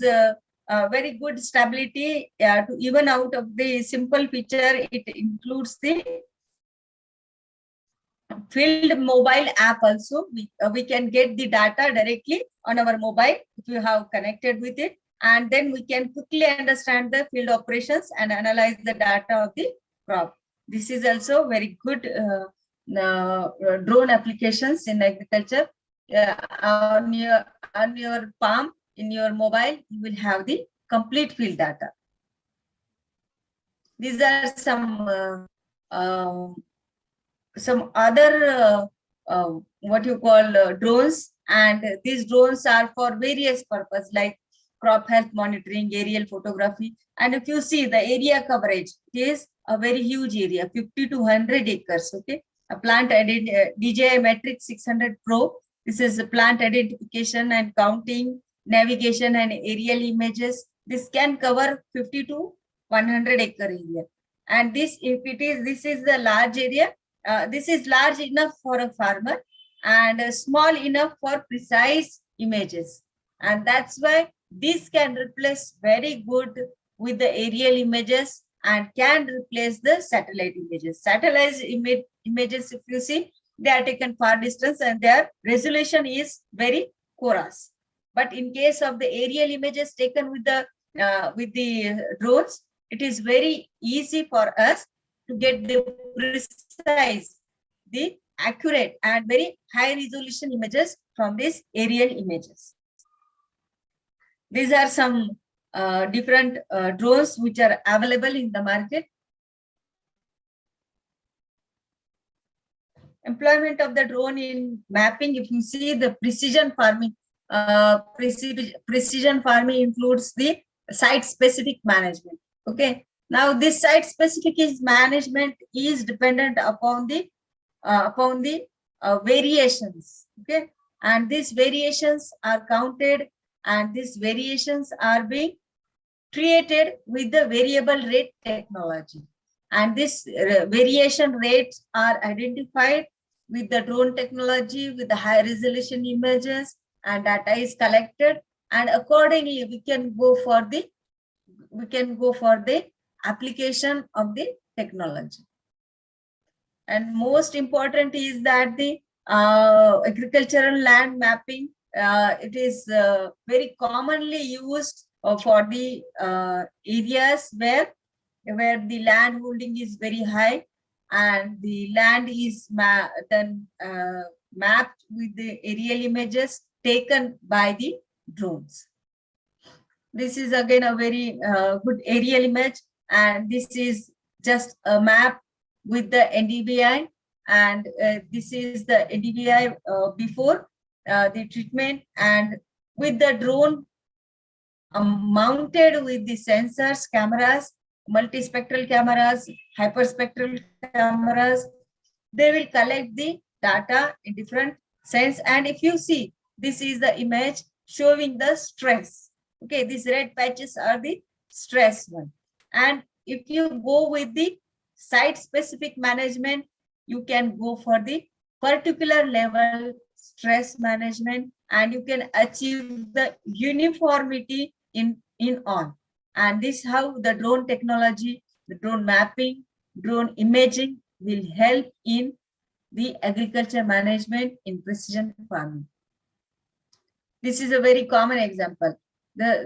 very good stability to even out of the simple feature. It includes the field mobile app also. We can get the data directly on our mobile if you have connected with it, and then we can quickly understand the field operations and analyze the data of the crop. This is also very good drone applications in agriculture. On your palm, in your mobile, you will have the complete field data. These are some other what you call drones, and these drones are for various purpose like crop health monitoring, aerial photography. And if you see the area coverage, it is a very huge area, 50 to 100 acres. Okay, a plant DJI Matrix 600 Pro. This is a plant identification and counting, navigation, and aerial images. This can cover 50 to 100 acre area. And this, if it is, this is the large area. This is large enough for a farmer and small enough for precise images. And that's why this can replace very good with the aerial images and can replace the satellite images. Satellite images, if you see, they are taken far distance and their resolution is very coarse. But in case of the aerial images taken with the drones, it is very easy for us to get the precise, the accurate and very high resolution images from these aerial images. These are some different drones which are available in the market. Employment of the drone in mapping, if you see the precision farming, precision farming includes the site-specific management. Okay, now this site-specific management is dependent upon the variations. Okay, and these variations are counted, and these variations are being created with the variable rate technology. And this variation rates are identified with the drone technology, with the high resolution images, and data is collected, and accordingly we can go for the application of the technology. And most important is that the agricultural land mapping, it is very commonly used for the areas where the land holding is very high, and the land is then mapped with the aerial images taken by the drones. This is again a very good aerial image, and this is just a map with the NDVI, and this is the NDVI before the treatment, and with the drone mounted with the sensors, cameras, multispectral cameras, hyperspectral cameras, they will collect the data in different sense. And if you see, this is the image showing the stress. Okay, these red patches are the stress one. And if you go with the site-specific management, you can go for the particular level stress management, and you can achieve the uniformity in all. And this is how the drone technology, the drone mapping, drone imaging will help in the agriculture management in precision farming. This is a very common example.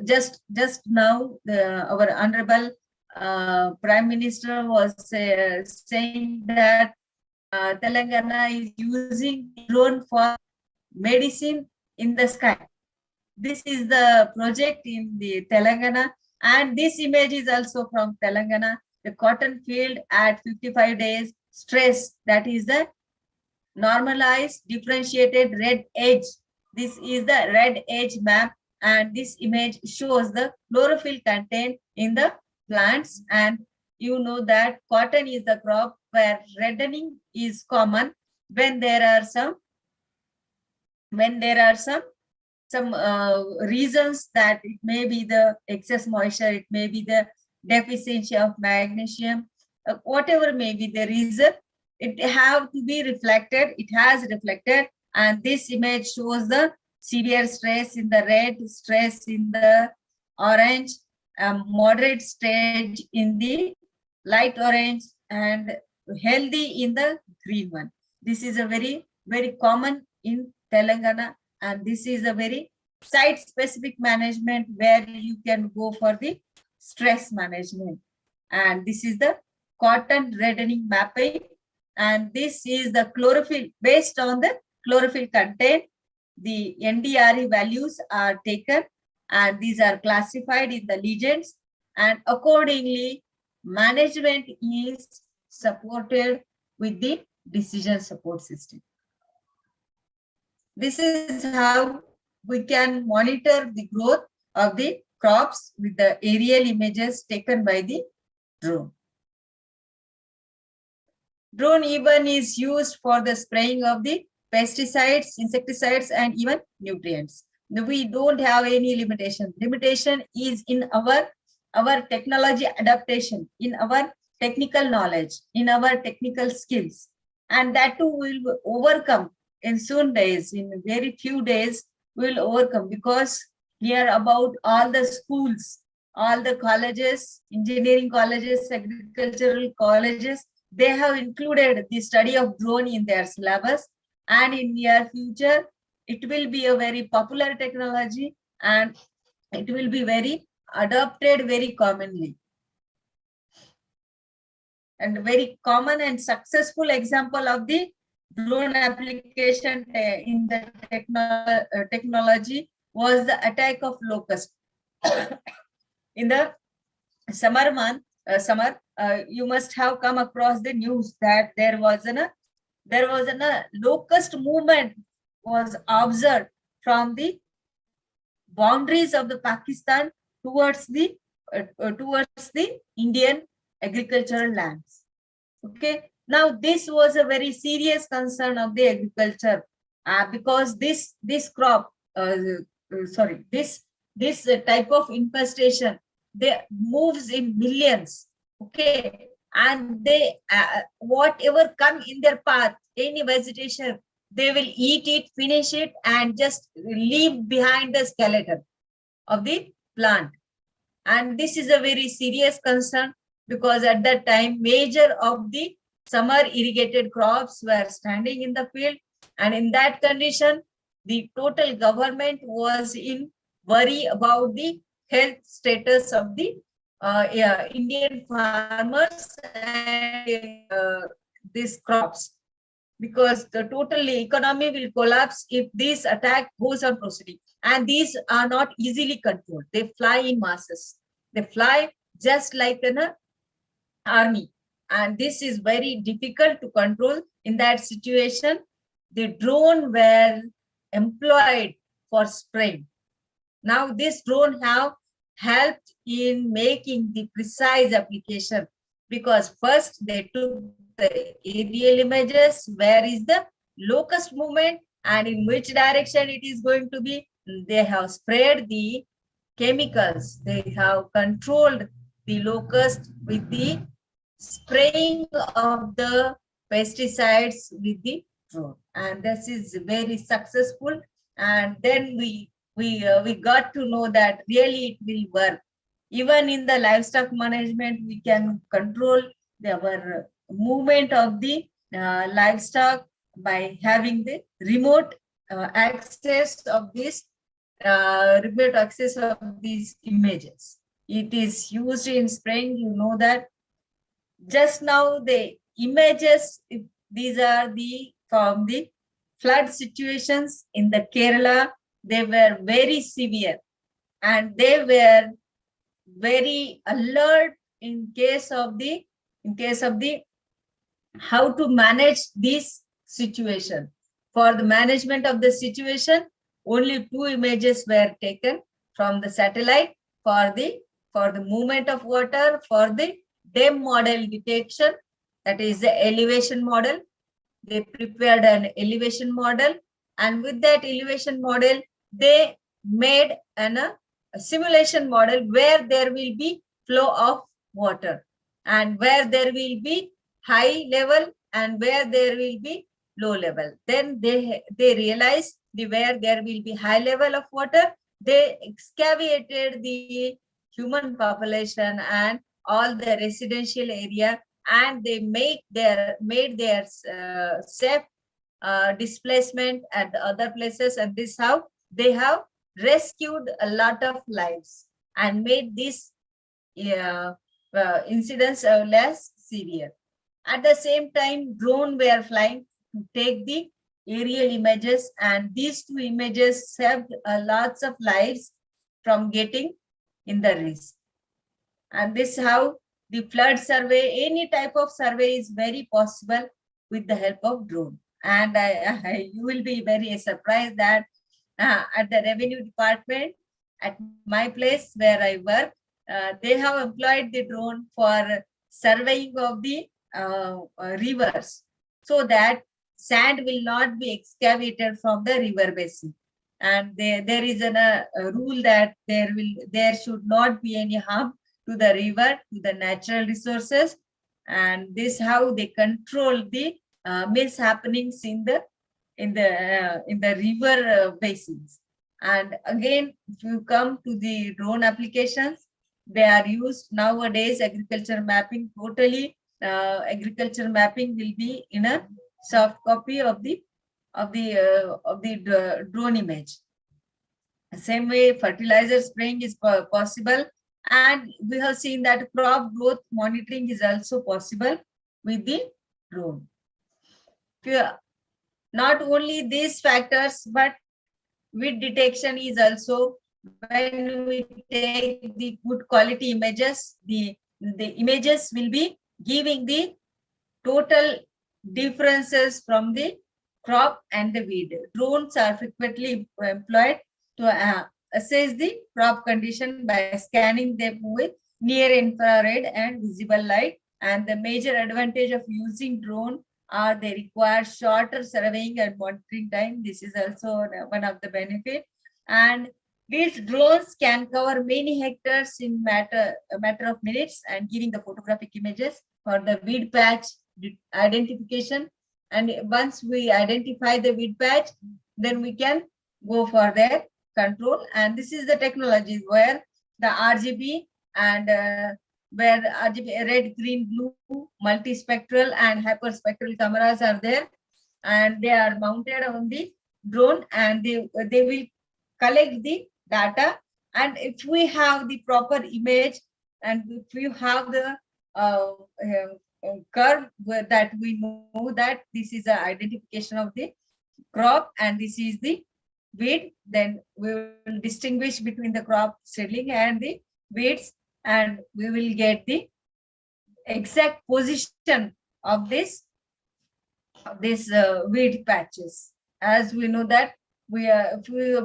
Just now, our honorable Prime Minister was saying that Telangana is using drone for medicine in the sky. This is the project in the Telangana, and this image is also from Telangana. The cotton field at 55 days stress, that is the normalized differentiated red edge. This is the red edge map, and this image shows the chlorophyll content in the plants. And you know that cotton is the crop where reddening is common when there are some reasons, that it may be the excess moisture, it may be the deficiency of magnesium, whatever may be the reason, it have to be reflected. It has reflected, and this image shows the severe stress in the red, stress in the orange, moderate stage in the light orange, and healthy in the green one. This is a very, very common in Telangana, and this is a very site-specific management where you can go for the stress management. And this is the cotton reddening mapping, and this is the chlorophyll. Based on the chlorophyll content, the NDRE values are taken, and these are classified in the legends, and accordingly management is supported with the decision support system. This is how we can monitor the growth of the crops with the aerial images taken by the drone. Drone even is used for the spraying of the pesticides, insecticides, and even nutrients. We don't have any limitation. Limitation is in our technology adaptation, in our technical knowledge, in our technical skills. And that too will overcome in soon days, in very few days, will overcome, because near about all the schools, all the colleges, engineering colleges, agricultural colleges, they have included the study of drone in their syllabus. And in near future, it will be a very popular technology, and it will be very adopted very commonly. And very common and successful example of the drone application in the technology was the attack of locust. In the summer month, you must have come across the news that there was a locust movement was observed from the boundaries of the Pakistan towards the Indian agricultural lands. Okay, now this was a very serious concern of the agriculture because this crop, this type of infestation, they moves in millions. Okay, and they whatever come in their path, any vegetation, they will eat it, finish it, and just leave behind the skeleton of the plant. And this is a very serious concern because at that time, major of the summer irrigated crops were standing in the field. And in that condition, the total government was in worry about the health status of the Indian farmers and these crops, because the total economy will collapse if this attack goes on proceeding. And these are not easily controlled. They fly in masses. They fly just like an army. And this is very difficult to control. In that situation, the drone were employed for spraying. Now this drone have helped in making the precise application, because first they took the aerial images, where is the locust movement and in which direction it is going to be. They have sprayed the chemicals, they have controlled the locust with the spraying of the pesticides with the drone, and this is very successful. And then we got to know that really it will work. Even in the livestock management, we can control our movement of the livestock by having the remote access of this these images. It is used in spraying. You know that just now the images, these are the from the flood situations in the Kerala. They were very severe and they were very alert in case of the how to manage this situation. For the management of the situation, only 2 images were taken from the satellite for the movement of water, for the DEM model detection, that is the elevation model. They prepared an elevation model, and with that elevation model, they made a simulation model where there will be flow of water and where there will be high level and where there will be low level. Then they realized where there will be high level of water, they excavated the human population and all the residential area, and they made their safe displacement at the other places, and this how they have rescued a lot of lives and made this incidents less severe. At the same time, drone were flying to take the aerial images, and these 2 images saved lots of lives from getting in the risk. And this how the flood survey, any type of survey is very possible with the help of drone. And you will be very surprised that at the revenue department, at my place where I work, they have employed the drone for surveying of the rivers, so that sand will not be excavated from the river basin. And there is a rule that there should not be any harm to the river, to the natural resources, and this how they control the mishappenings in the river basins. And again, if you come to the drone applications, they are used nowadays. Agriculture mapping, totally agriculture mapping will be in a soft copy of the drone image. Same way, fertilizer spraying is possible, and we have seen that crop growth monitoring is also possible with the drone. not only these factors, but weed detection is also when we take the good quality images, the images will be giving the total differences from the crop and the weed. Drones are frequently employed to assess the crop condition by scanning them with near infrared and visible light. And the major advantage of using drone are they require shorter surveying and monitoring time. This is also one of the benefit. And these drones can cover many hectares in a matter of minutes and giving the photographic images for the weed patch identification. And once we identify the weed patch, then we can go for their control. And this is the technology where the RGB and where RGB red, green, blue, multispectral and hyperspectral cameras are there, and they are mounted on the drone, and they will collect the data. And if we have the proper image, and if you have the curve that we know that this is an identification of the crop and this is the weed, then we will distinguish between the crop seedling and the weeds, and we will get the exact position of this weed patches. As we know that if we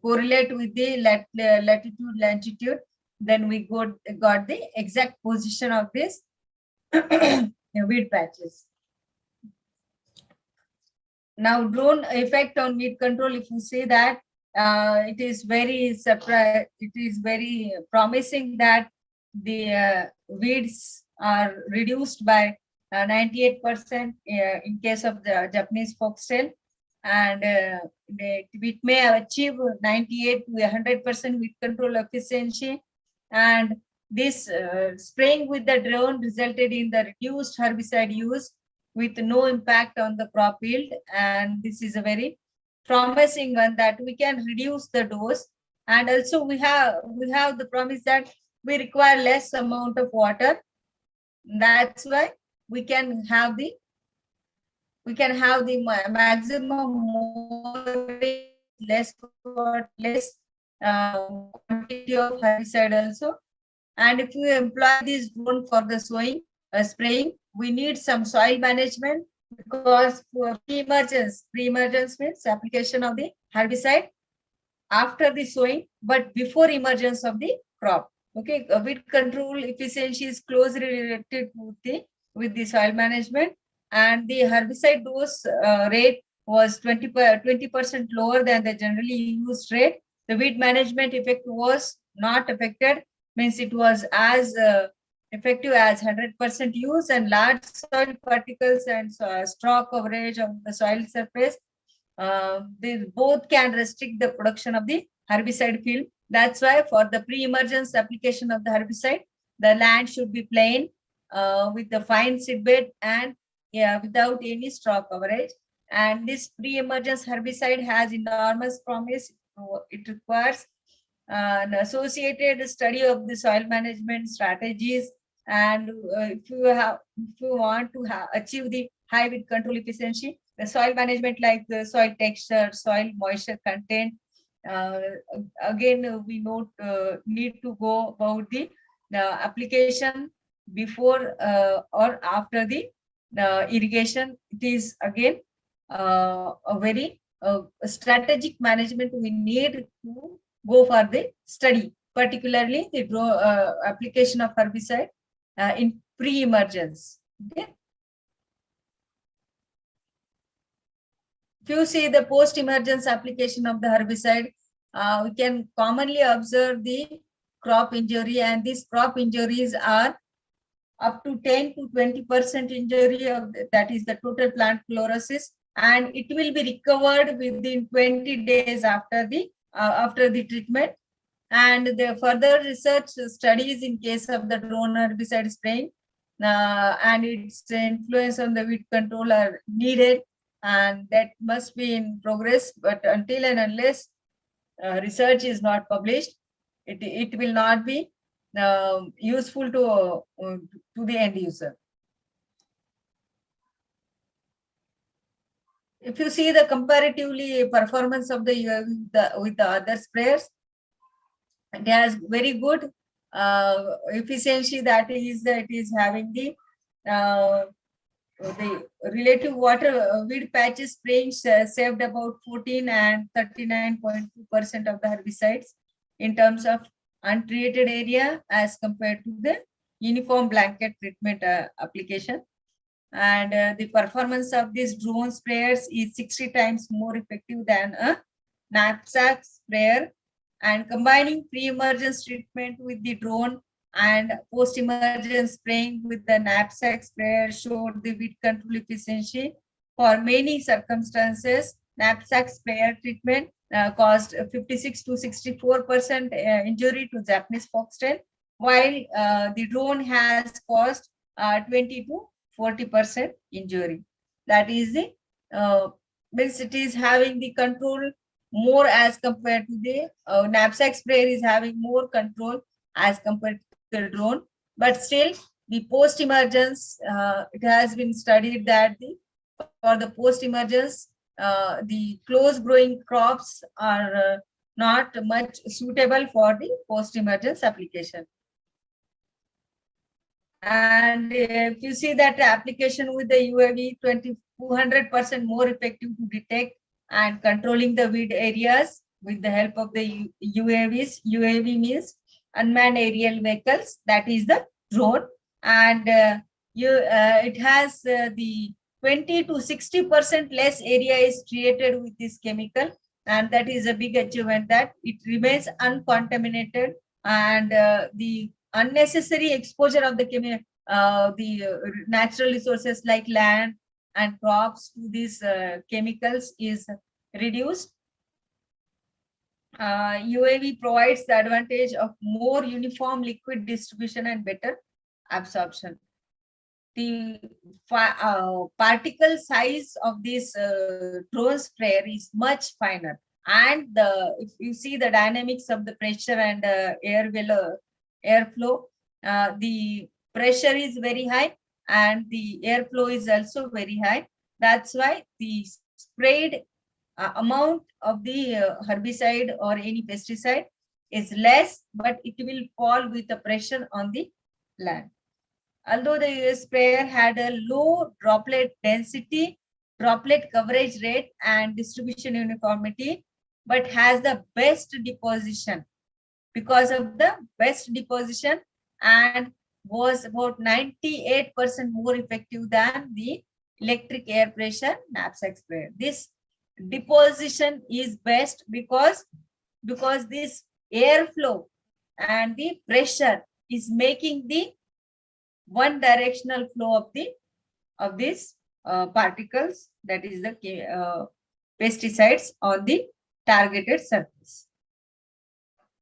correlate with the latitude, longitude, then we got the exact position of this weed patches. Now, drone effect on weed control, if you say that it is very promising that the weeds are reduced by 98% in case of the Japanese foxtail, and it may achieve 98 to 100% weed control efficiency. And this spraying with the drone resulted in the reduced herbicide use with no impact on the crop yield. And this is a very promising one that we can reduce the dose. And also we have the promise that we require less amount of water. That's why we can have the maximum less quantity of herbicide also. And if you employ this drone for the spraying, we need some soil management, because for pre-emergence means application of the herbicide after the sowing, but before emergence of the crop. Okay, weed control efficiency is closely related with the soil management, and the herbicide dose rate was 20% lower than the generally used rate. The weed management effect was not affected, means it was as effective as 100% use, and large soil particles and straw coverage of the soil surface. They both can restrict the production of the herbicide film. That's why for the pre-emergence application of the herbicide, the land should be plain with the fine seedbed and without any straw coverage. And this pre-emergence herbicide has enormous promise. It requires an associated study of the soil management strategies. And if you want to achieve the high weed control efficiency, the soil management like the soil texture, soil moisture content. Again, we need to go about the application before or after the irrigation. It is again a very strategic management we need to go for the study, particularly the application of herbicide in pre-emergence. Okay. If you see the post-emergence application of the herbicide, we can commonly observe the crop injury, and these crop injuries are up to 10 to 20% injury of that is the total plant fluorosis, and it will be recovered within 20 days after the treatment. And the further research studies in case of the drone herbicide spraying and its influence on the weed control are needed, and that must be in progress. But until and unless research is not published, it will not be useful to the end user. if you see the comparatively performance of the UAV with the other sprayers, it has very good efficiency. That is, it is having the relative water weed patches spraying saved about 14 and 39.2% of the herbicides in terms of untreated area as compared to the uniform blanket treatment application. And the performance of these drone sprayers is 60 times more effective than a knapsack sprayer. And combining pre-emergence treatment with the drone and post-emergence spraying with the knapsack sprayer showed the weed control efficiency. For many circumstances, knapsack sprayer treatment caused 56 to 64% injury to Japanese foxtail, while the drone has caused 20 to 40% injury. That is the means it is having the control more as compared to the knapsack sprayer is having more control as compared to the drone. But still, the post-emergence, it has been studied that for the post-emergence, the close-growing crops are not much suitable for the post-emergence application. And if you see that application with the UAV, 200% more effective to detect and controlling the weed areas with the help of the UAVs. UAV means unmanned aerial vehicles, that is the drone. And it has the 20 to 60% less area is created with this chemical. And that is a big achievement, that it remains uncontaminated, and the unnecessary exposure of the natural resources like land and crops to these chemicals is reduced. UAV provides the advantage of more uniform liquid distribution and better absorption. The particle size of this drone sprayer is much finer, and if you see the dynamics of the pressure and airflow, the pressure is very high and the airflow is also very high. That's why the sprayed amount of the herbicide or any pesticide is less, but it will fall with the pressure on the land. Although the sprayer had a low droplet density, droplet coverage rate, and distribution uniformity, but has the best deposition because of the best deposition, and was about 98% more effective than the electric air pressure knapsack sprayer. This deposition is best because this airflow and the pressure is making the one directional flow of these particles, that is the pesticides, on the targeted surface.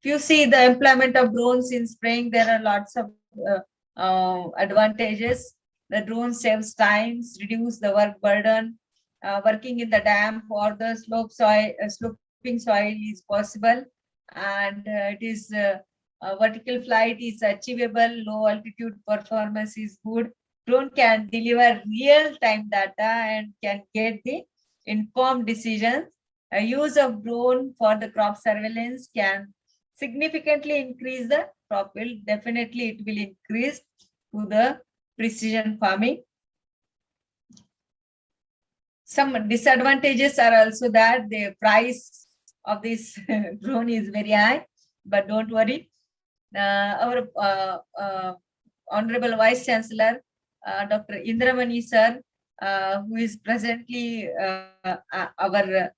If you see the employment of drones in spraying, there are lots of advantages. The drone saves times, reduce the work burden. Working in the damp or the sloping soil is possible, and it is vertical flight is achievable. Low altitude performance is good. Drone can deliver real-time data and can get the informed decisions. Use of drone for the crop surveillance can significantly increase the crop yield. Definitely, it will increase to the precision farming. Some disadvantages are also that the price of this drone is very high, but don't worry. Our Honorable Vice Chancellor, Dr. Indramani sir, who is presently our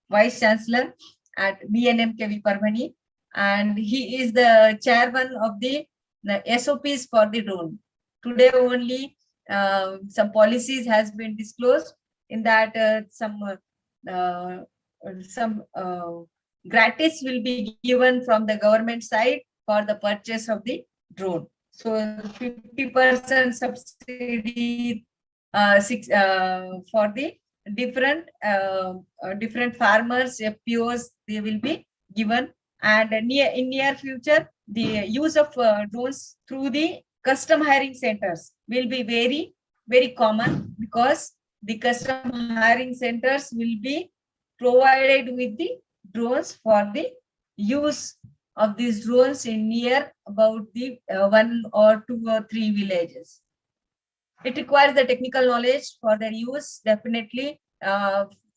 Vice Chancellor at BNMKV Parmani, and he is the chairman of the SOPs for the drone. Today only some policies has been disclosed in that some gratis will be given from the government side for the purchase of the drone. So 50% subsidy for the different farmers, FPOs, they will be given. And in near future, the use of drones through the custom hiring centers will be very, very common, because the custom hiring centers will be provided with the drones for the use of these drones in near about the 1 or 2 or 3 villages. It requires the technical knowledge for their use. Definitely,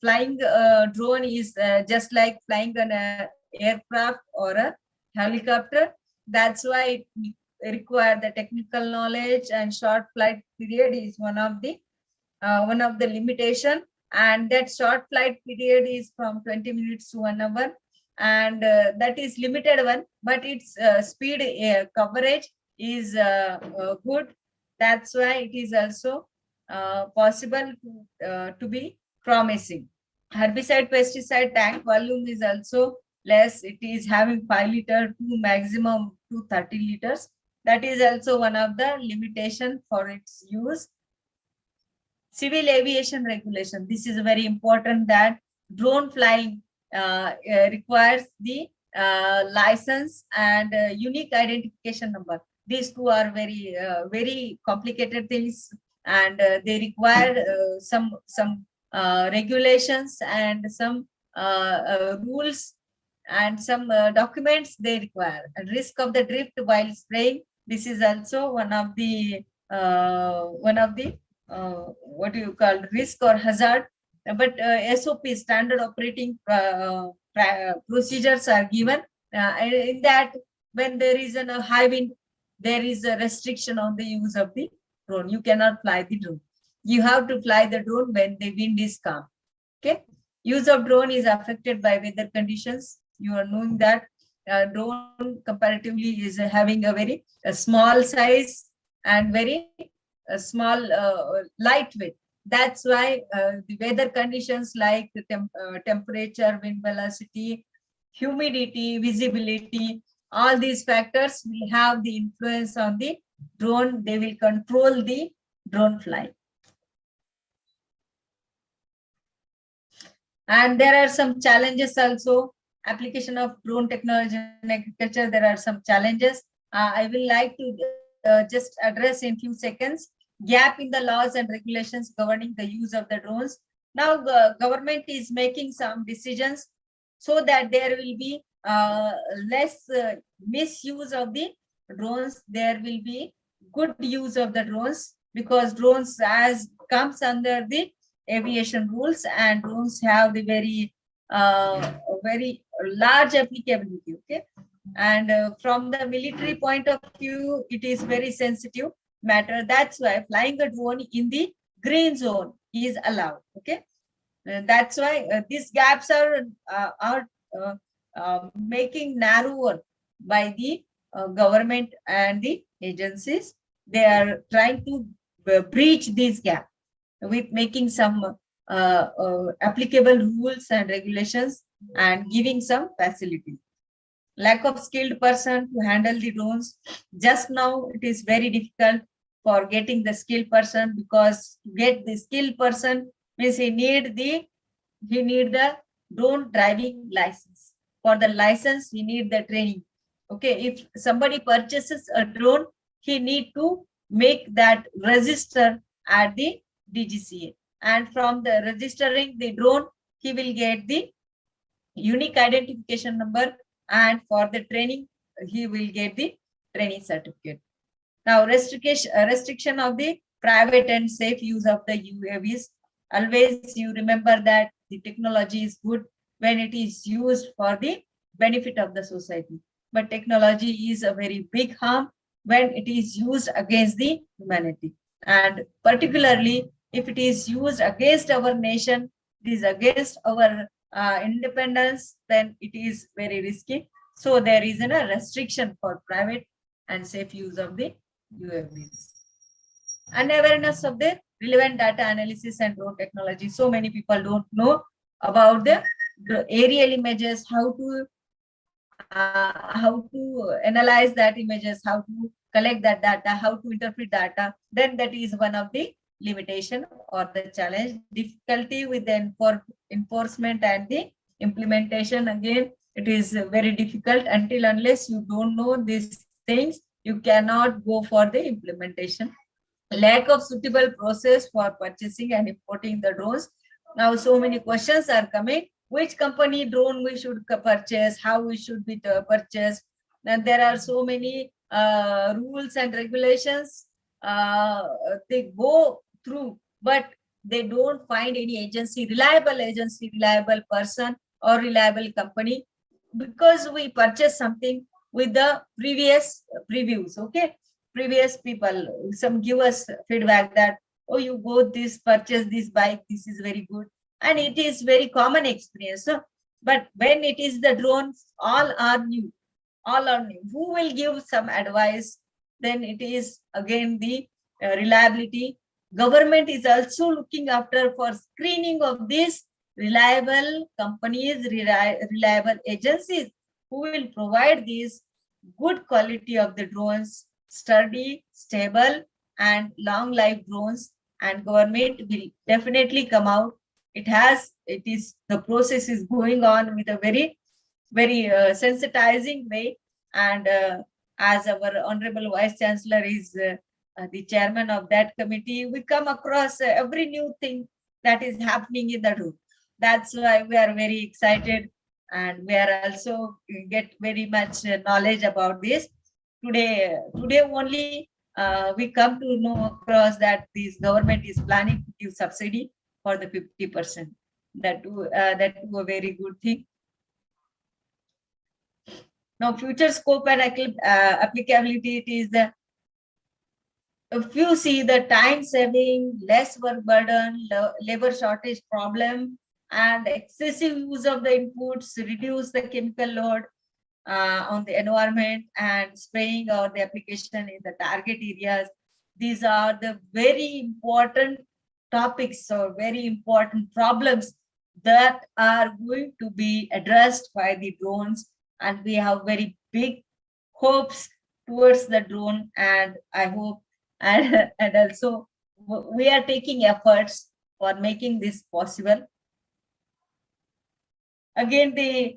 flying a drone is just like flying an aircraft or a helicopter. That's why it requires the technical knowledge, and short flight period is one of the limitation. And that short flight period is from 20 minutes to 1 hour, and that is limited one, but its speed coverage is good. That's why it is also possible to be promising. Herbicide pesticide tank volume is also less. It is having 5 liter to maximum to 30 liters. That is also one of the limitation for its use. Civil aviation regulation. This is very important, that drone flying requires the license and unique identification number. These two are very complicated things, and they require some regulations and some rules and some documents they require. And risk of the drift while spraying. This is also one of the what do you call, risk or hazard. But SOP, standard operating procedures are given. In that, when there is a high wind, there is a restriction on the use of the drone. You cannot fly the drone. You have to fly the drone when the wind is calm. Okay. Use of drone is affected by weather conditions. You are knowing that drone comparatively is having a very small size and very small lightweight. That's why the weather conditions like the temperature, wind velocity, humidity, visibility, all these factors will have the influence on the drone. They will control the drone flight. And there are some challenges also. Application of drone technology in agriculture, there are some challenges. I will like to just address in few seconds. Gap in the laws and regulations governing the use of the drones. Now the government is making some decisions so that there will be less misuse of the drones. There will be good use of the drones, because drones as comes under the aviation rules, and drones have the very large applicability. Okay. And from the military point of view, it is very sensitive matter. That's why flying a drone in the green zone is allowed. Okay. That's why these gaps are making narrower by the government and the agencies. They are trying to breach these gaps with making some applicable rules and regulations and giving some facilities. Lack of skilled person to handle the drones. Just now it is very difficult for getting the skilled person, because to get the skilled person means he need the drone driving license. For the license, he need the training. Okay, if somebody purchases a drone, he need to make that register at the DGCA, and from the registering the drone, he will get the unique identification number, and for the training, he will get the training certificate. Now, restriction of the private and safe use of the UAVs. Always you remember that the technology is good when it is used for the benefit of the society. But technology is a very big harm when it is used against the humanity. And particularly if it is used against our nation, it is against our independence, then it is very risky. So there is a restriction for private and safe use of the UAVs. Unawareness of the relevant data analysis and drone technology. So many people don't know about the aerial images, how to analyze that images, how to collect that data, how to interpret data. Then that is one of the limitation or the challenge. Difficulty with the enforcement and the implementation. Again, it is very difficult. Until unless you don't know these things, you cannot go for the implementation. lack of suitable process for purchasing and importing the drones. Now, so many questions are coming. Which company drone we should purchase? How we should be purchased? And there are so many rules and regulations they go through, but they don't find any agency, reliable person or reliable company, because we purchase something with the previous previews. Okay, previous people, some give us feedback that, oh, you go this, purchase this bike, this is very good, and it is very common experience. So, but when it is the drones, all are new, who will give some advice? Then it is again the reliability. Government is also looking after for screening of these reliable companies, reliable agencies who will provide these good quality of the drones, sturdy, stable, and long life drones. And government will definitely come out. The process is going on with a very sensitizing way. And as our Honorable Vice Chancellor is the chairman of that committee, we come across every new thing that is happening in the room. That's why we are very excited, and we are also get very much knowledge about this. Today only we come to know across that this government is planning to give subsidy for the 50%. That too a very good thing. Now, future scope and applicability, it is the, if you see the time saving, less work burden, labor shortage problem, and excessive use of the inputs, reduce the chemical load on the environment, and spraying or the application in the target areas. These are the very important topics or very important problems that are going to be addressed by the drones. And we have very big hopes towards the drone, and I hope and also we are taking efforts for making this possible. Again, the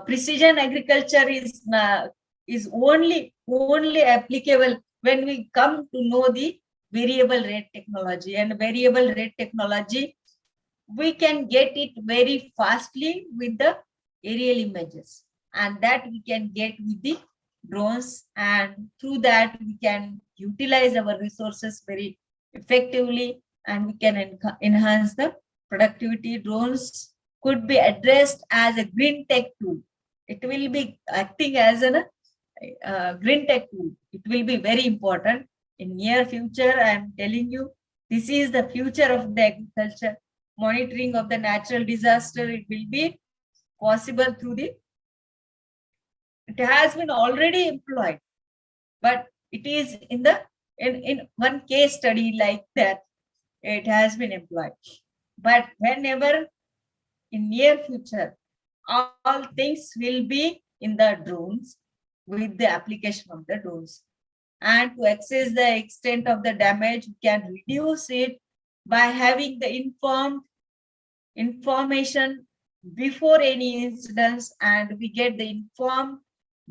precision agriculture is only applicable when we come to know the variable rate technology. And variable rate technology, we can get it very fastly with the aerial images, and that we can get with the drones, and through that we can utilize our resources very effectively, and we can enhance the productivity. Drones could be addressed as a green tech tool. It will be acting as a green tech tool. It will be very important in near future. I am telling you, this is the future of the agriculture. Monitoring of the natural disaster, it will be possible through the, it has been already employed, but it is in the in one case study like that it has been employed. But whenever in near future, all things will be in the drones with the application of the drones. And to assess the extent of the damage, we can reduce it by having the information before any incidents, and we get the informed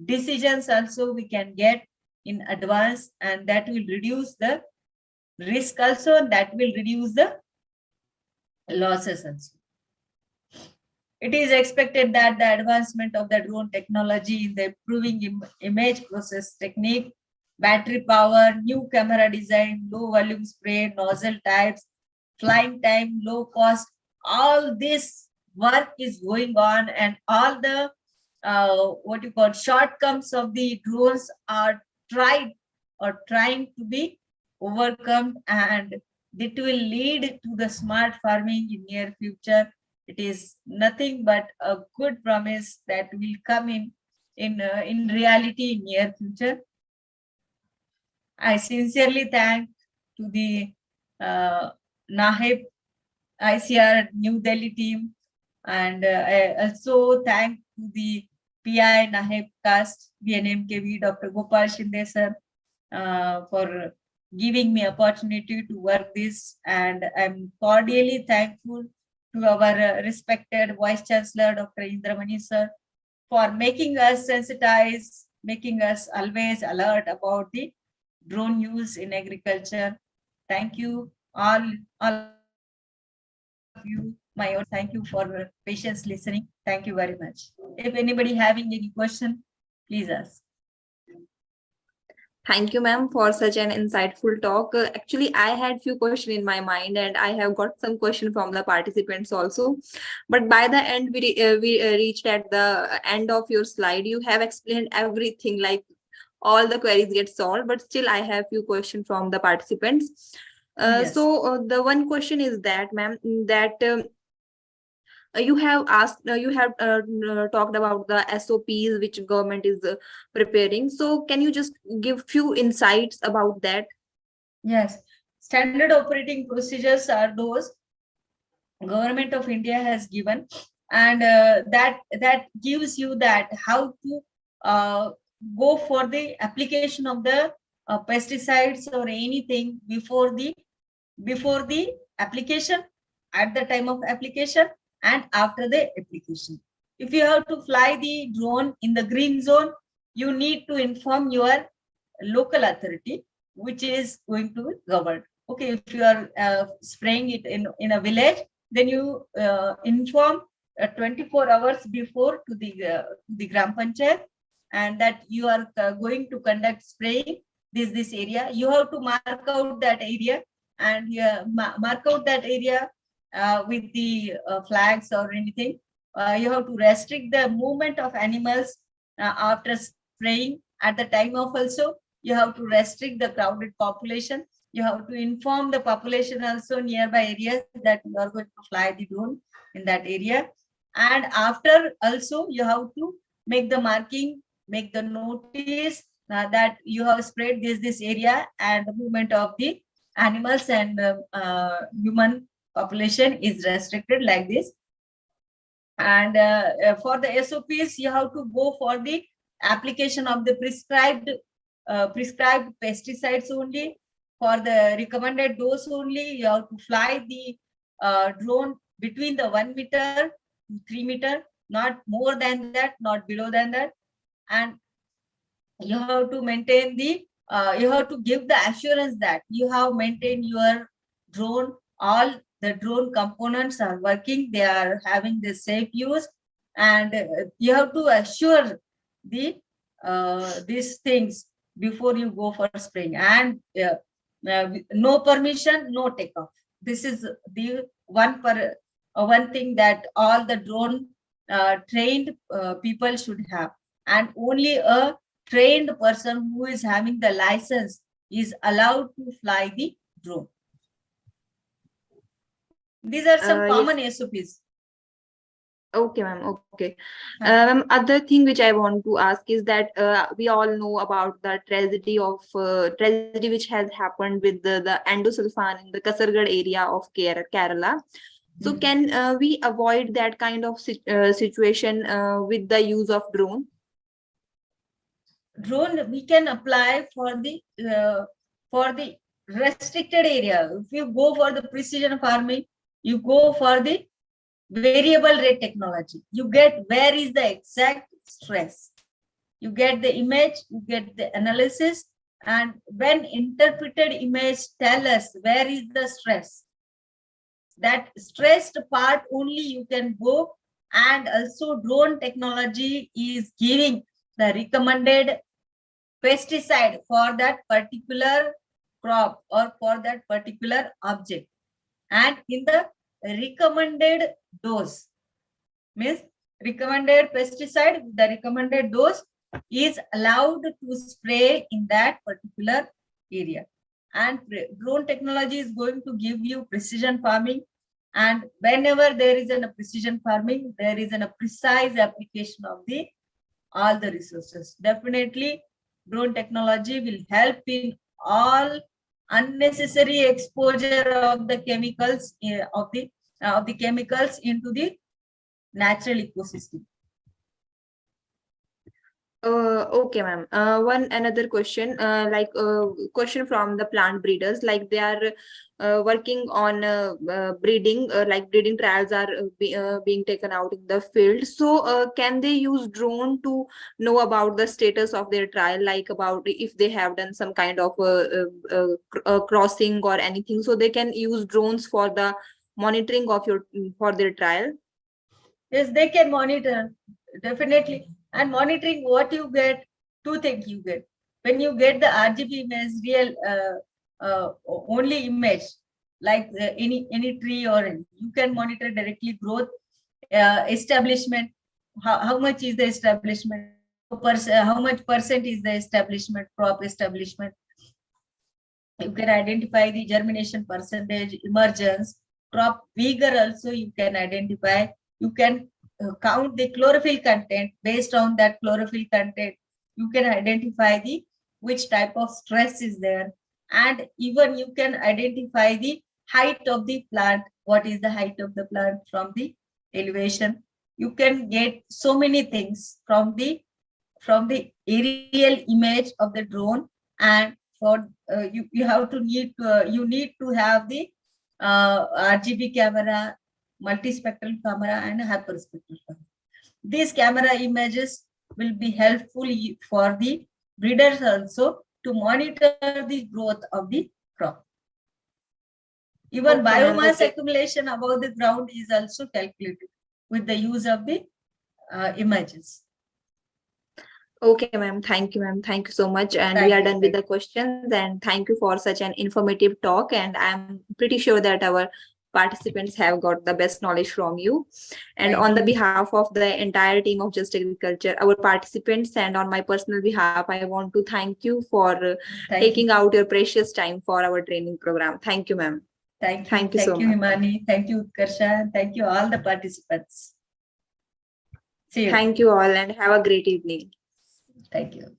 decisions also we can get in advance, and that will reduce the risk also, that will reduce the losses also. It is expected that the advancement of the drone technology in the improving image process technique, battery power, new camera design, low volume spray, nozzle types, flying time, low cost, all this work is going on, and all the what you call shortcomings of the drones are trying to be overcome, and it will lead to the smart farming in near future. It is nothing but a good promise that will come in reality in near future. I sincerely thank to the Nahep ICR New Delhi team, and I also thank to the PI Nahep Cast BNMKV Dr. Gopal Shinde sir for giving me opportunity to work this, and I'm cordially thankful to our respected Vice Chancellor Dr. Indramani sir for making us sensitize, making us always alert about the drone use in agriculture. Thank you all of you, my audience. Thank you for patience listening. Thank you very much. If anybody having any question, please ask. Thank you, ma'am, for such an insightful talk. Actually, I had few questions in my mind, and I have got some question from the participants also. But by the end, we reached at the end of your slide. You have explained everything, like all the queries get solved. But still, I have few questions from the participants. Yes. So the one question is that, ma'am, that you have asked, you have talked about the SOPs which government is preparing. So can you just give few insights about that? Yes, standard operating procedures are those government of India has given, and that gives you that how to go for the application of the pesticides or anything before the application, at the time of application, and after the application. If you have to fly the drone in the green zone, you need to inform your local authority, which is going to be governed. Okay, if you are spraying it in a village, then you inform 24 hours before to the Gram Panchayat, and that you are going to conduct spraying this area. You have to mark out that area, and mark out that area with the flags or anything. You have to restrict the movement of animals after spraying. At the time of also, you have to restrict the crowded population. You have to inform the population also nearby areas that you are going to fly the drone in that area. And after also, you have to make the marking, make the notice that you have sprayed this area, and the movement of the animals and human population is restricted like this. And for the SOPs, you have to go for the application of the prescribed pesticides only. For the recommended dose only, you have to fly the drone between the 1 meter to 3 meter, not more than that, not below than that. And you have to maintain the you have to give the assurance that you have maintained your drone. All the drone components are working, they are having the safe use, and you have to assure the these things before you go for spraying. And no permission, no takeoff. This is the one thing that all the drone trained people should have, and only a trained person who is having the license is allowed to fly the drone. These are some common SOPs. Okay, ma'am. Okay. Other thing which I want to ask is that we all know about the tragedy which has happened with the endosulfan in the Kasaragod area of Kerala. So can we avoid that kind of situation with the use of drone? Drone we can apply for the restricted area. If you go for the precision farming, you go for the variable rate technology. You get where is the exact stress. You get the image, you get the analysis, and when interpreted image tell us where is the stress, that stressed part only you can go. And also drone technology is giving the recommended pesticide for that particular crop or for that particular object, and in the recommended dose, means recommended pesticide, the recommended dose is allowed to spray in that particular area. And drone technology is going to give you precision farming, and whenever there is a precision farming, there is a precise application of the all the resources. Definitely drone technology will help in all unnecessary exposure of the chemicals of the chemicals into the natural ecosystem. Okay, ma'am. One another question, question from the plant breeders, like they are working on breeding, like breeding trials are being taken out in the field. So, can they use drone to know about the status of their trial, like about if they have done some kind of crossing or anything? So they can use drones for the monitoring of your for their trial. Yes, they can monitor, definitely. And monitoring what you get, two things you get. When you get the RGB image, real only image, like any tree or you can monitor directly growth, establishment, how much is the establishment, how much percent is the establishment, crop establishment. You can identify the germination percentage, emergence, crop vigor also you can identify. You can count the chlorophyll content. Based on that chlorophyll content, you can identify the which type of stress is there. And even you can identify the height of the plant. What is the height of the plant from the elevation? You can get so many things from the aerial image of the drone. And for you have to you need to have the RGB camera, multispectral camera, and hyperspectral camera. These camera images will be helpful for the breeders also to monitor the growth of the crop. Even Okay, biomass okay. accumulation above the ground is also calculated with the use of the images. Okay, ma'am. Thank you, ma'am. Thank you so much. And we Thank are you, done with thank the questions. And thank you for such an informative talk. And I'm pretty sure that our participants have got the best knowledge from you. And Thank on the you. behalf of the entire team of Just Agriculture, our participants, and on my personal behalf, I want to thank you for Thank taking you. out your precious time for our training program. Thank you, ma'am. Thank Thank you so you, much. Himani. Thank you, Utkarsha. Thank you, all the participants. See you. Thank you all and have a great evening. Thank you.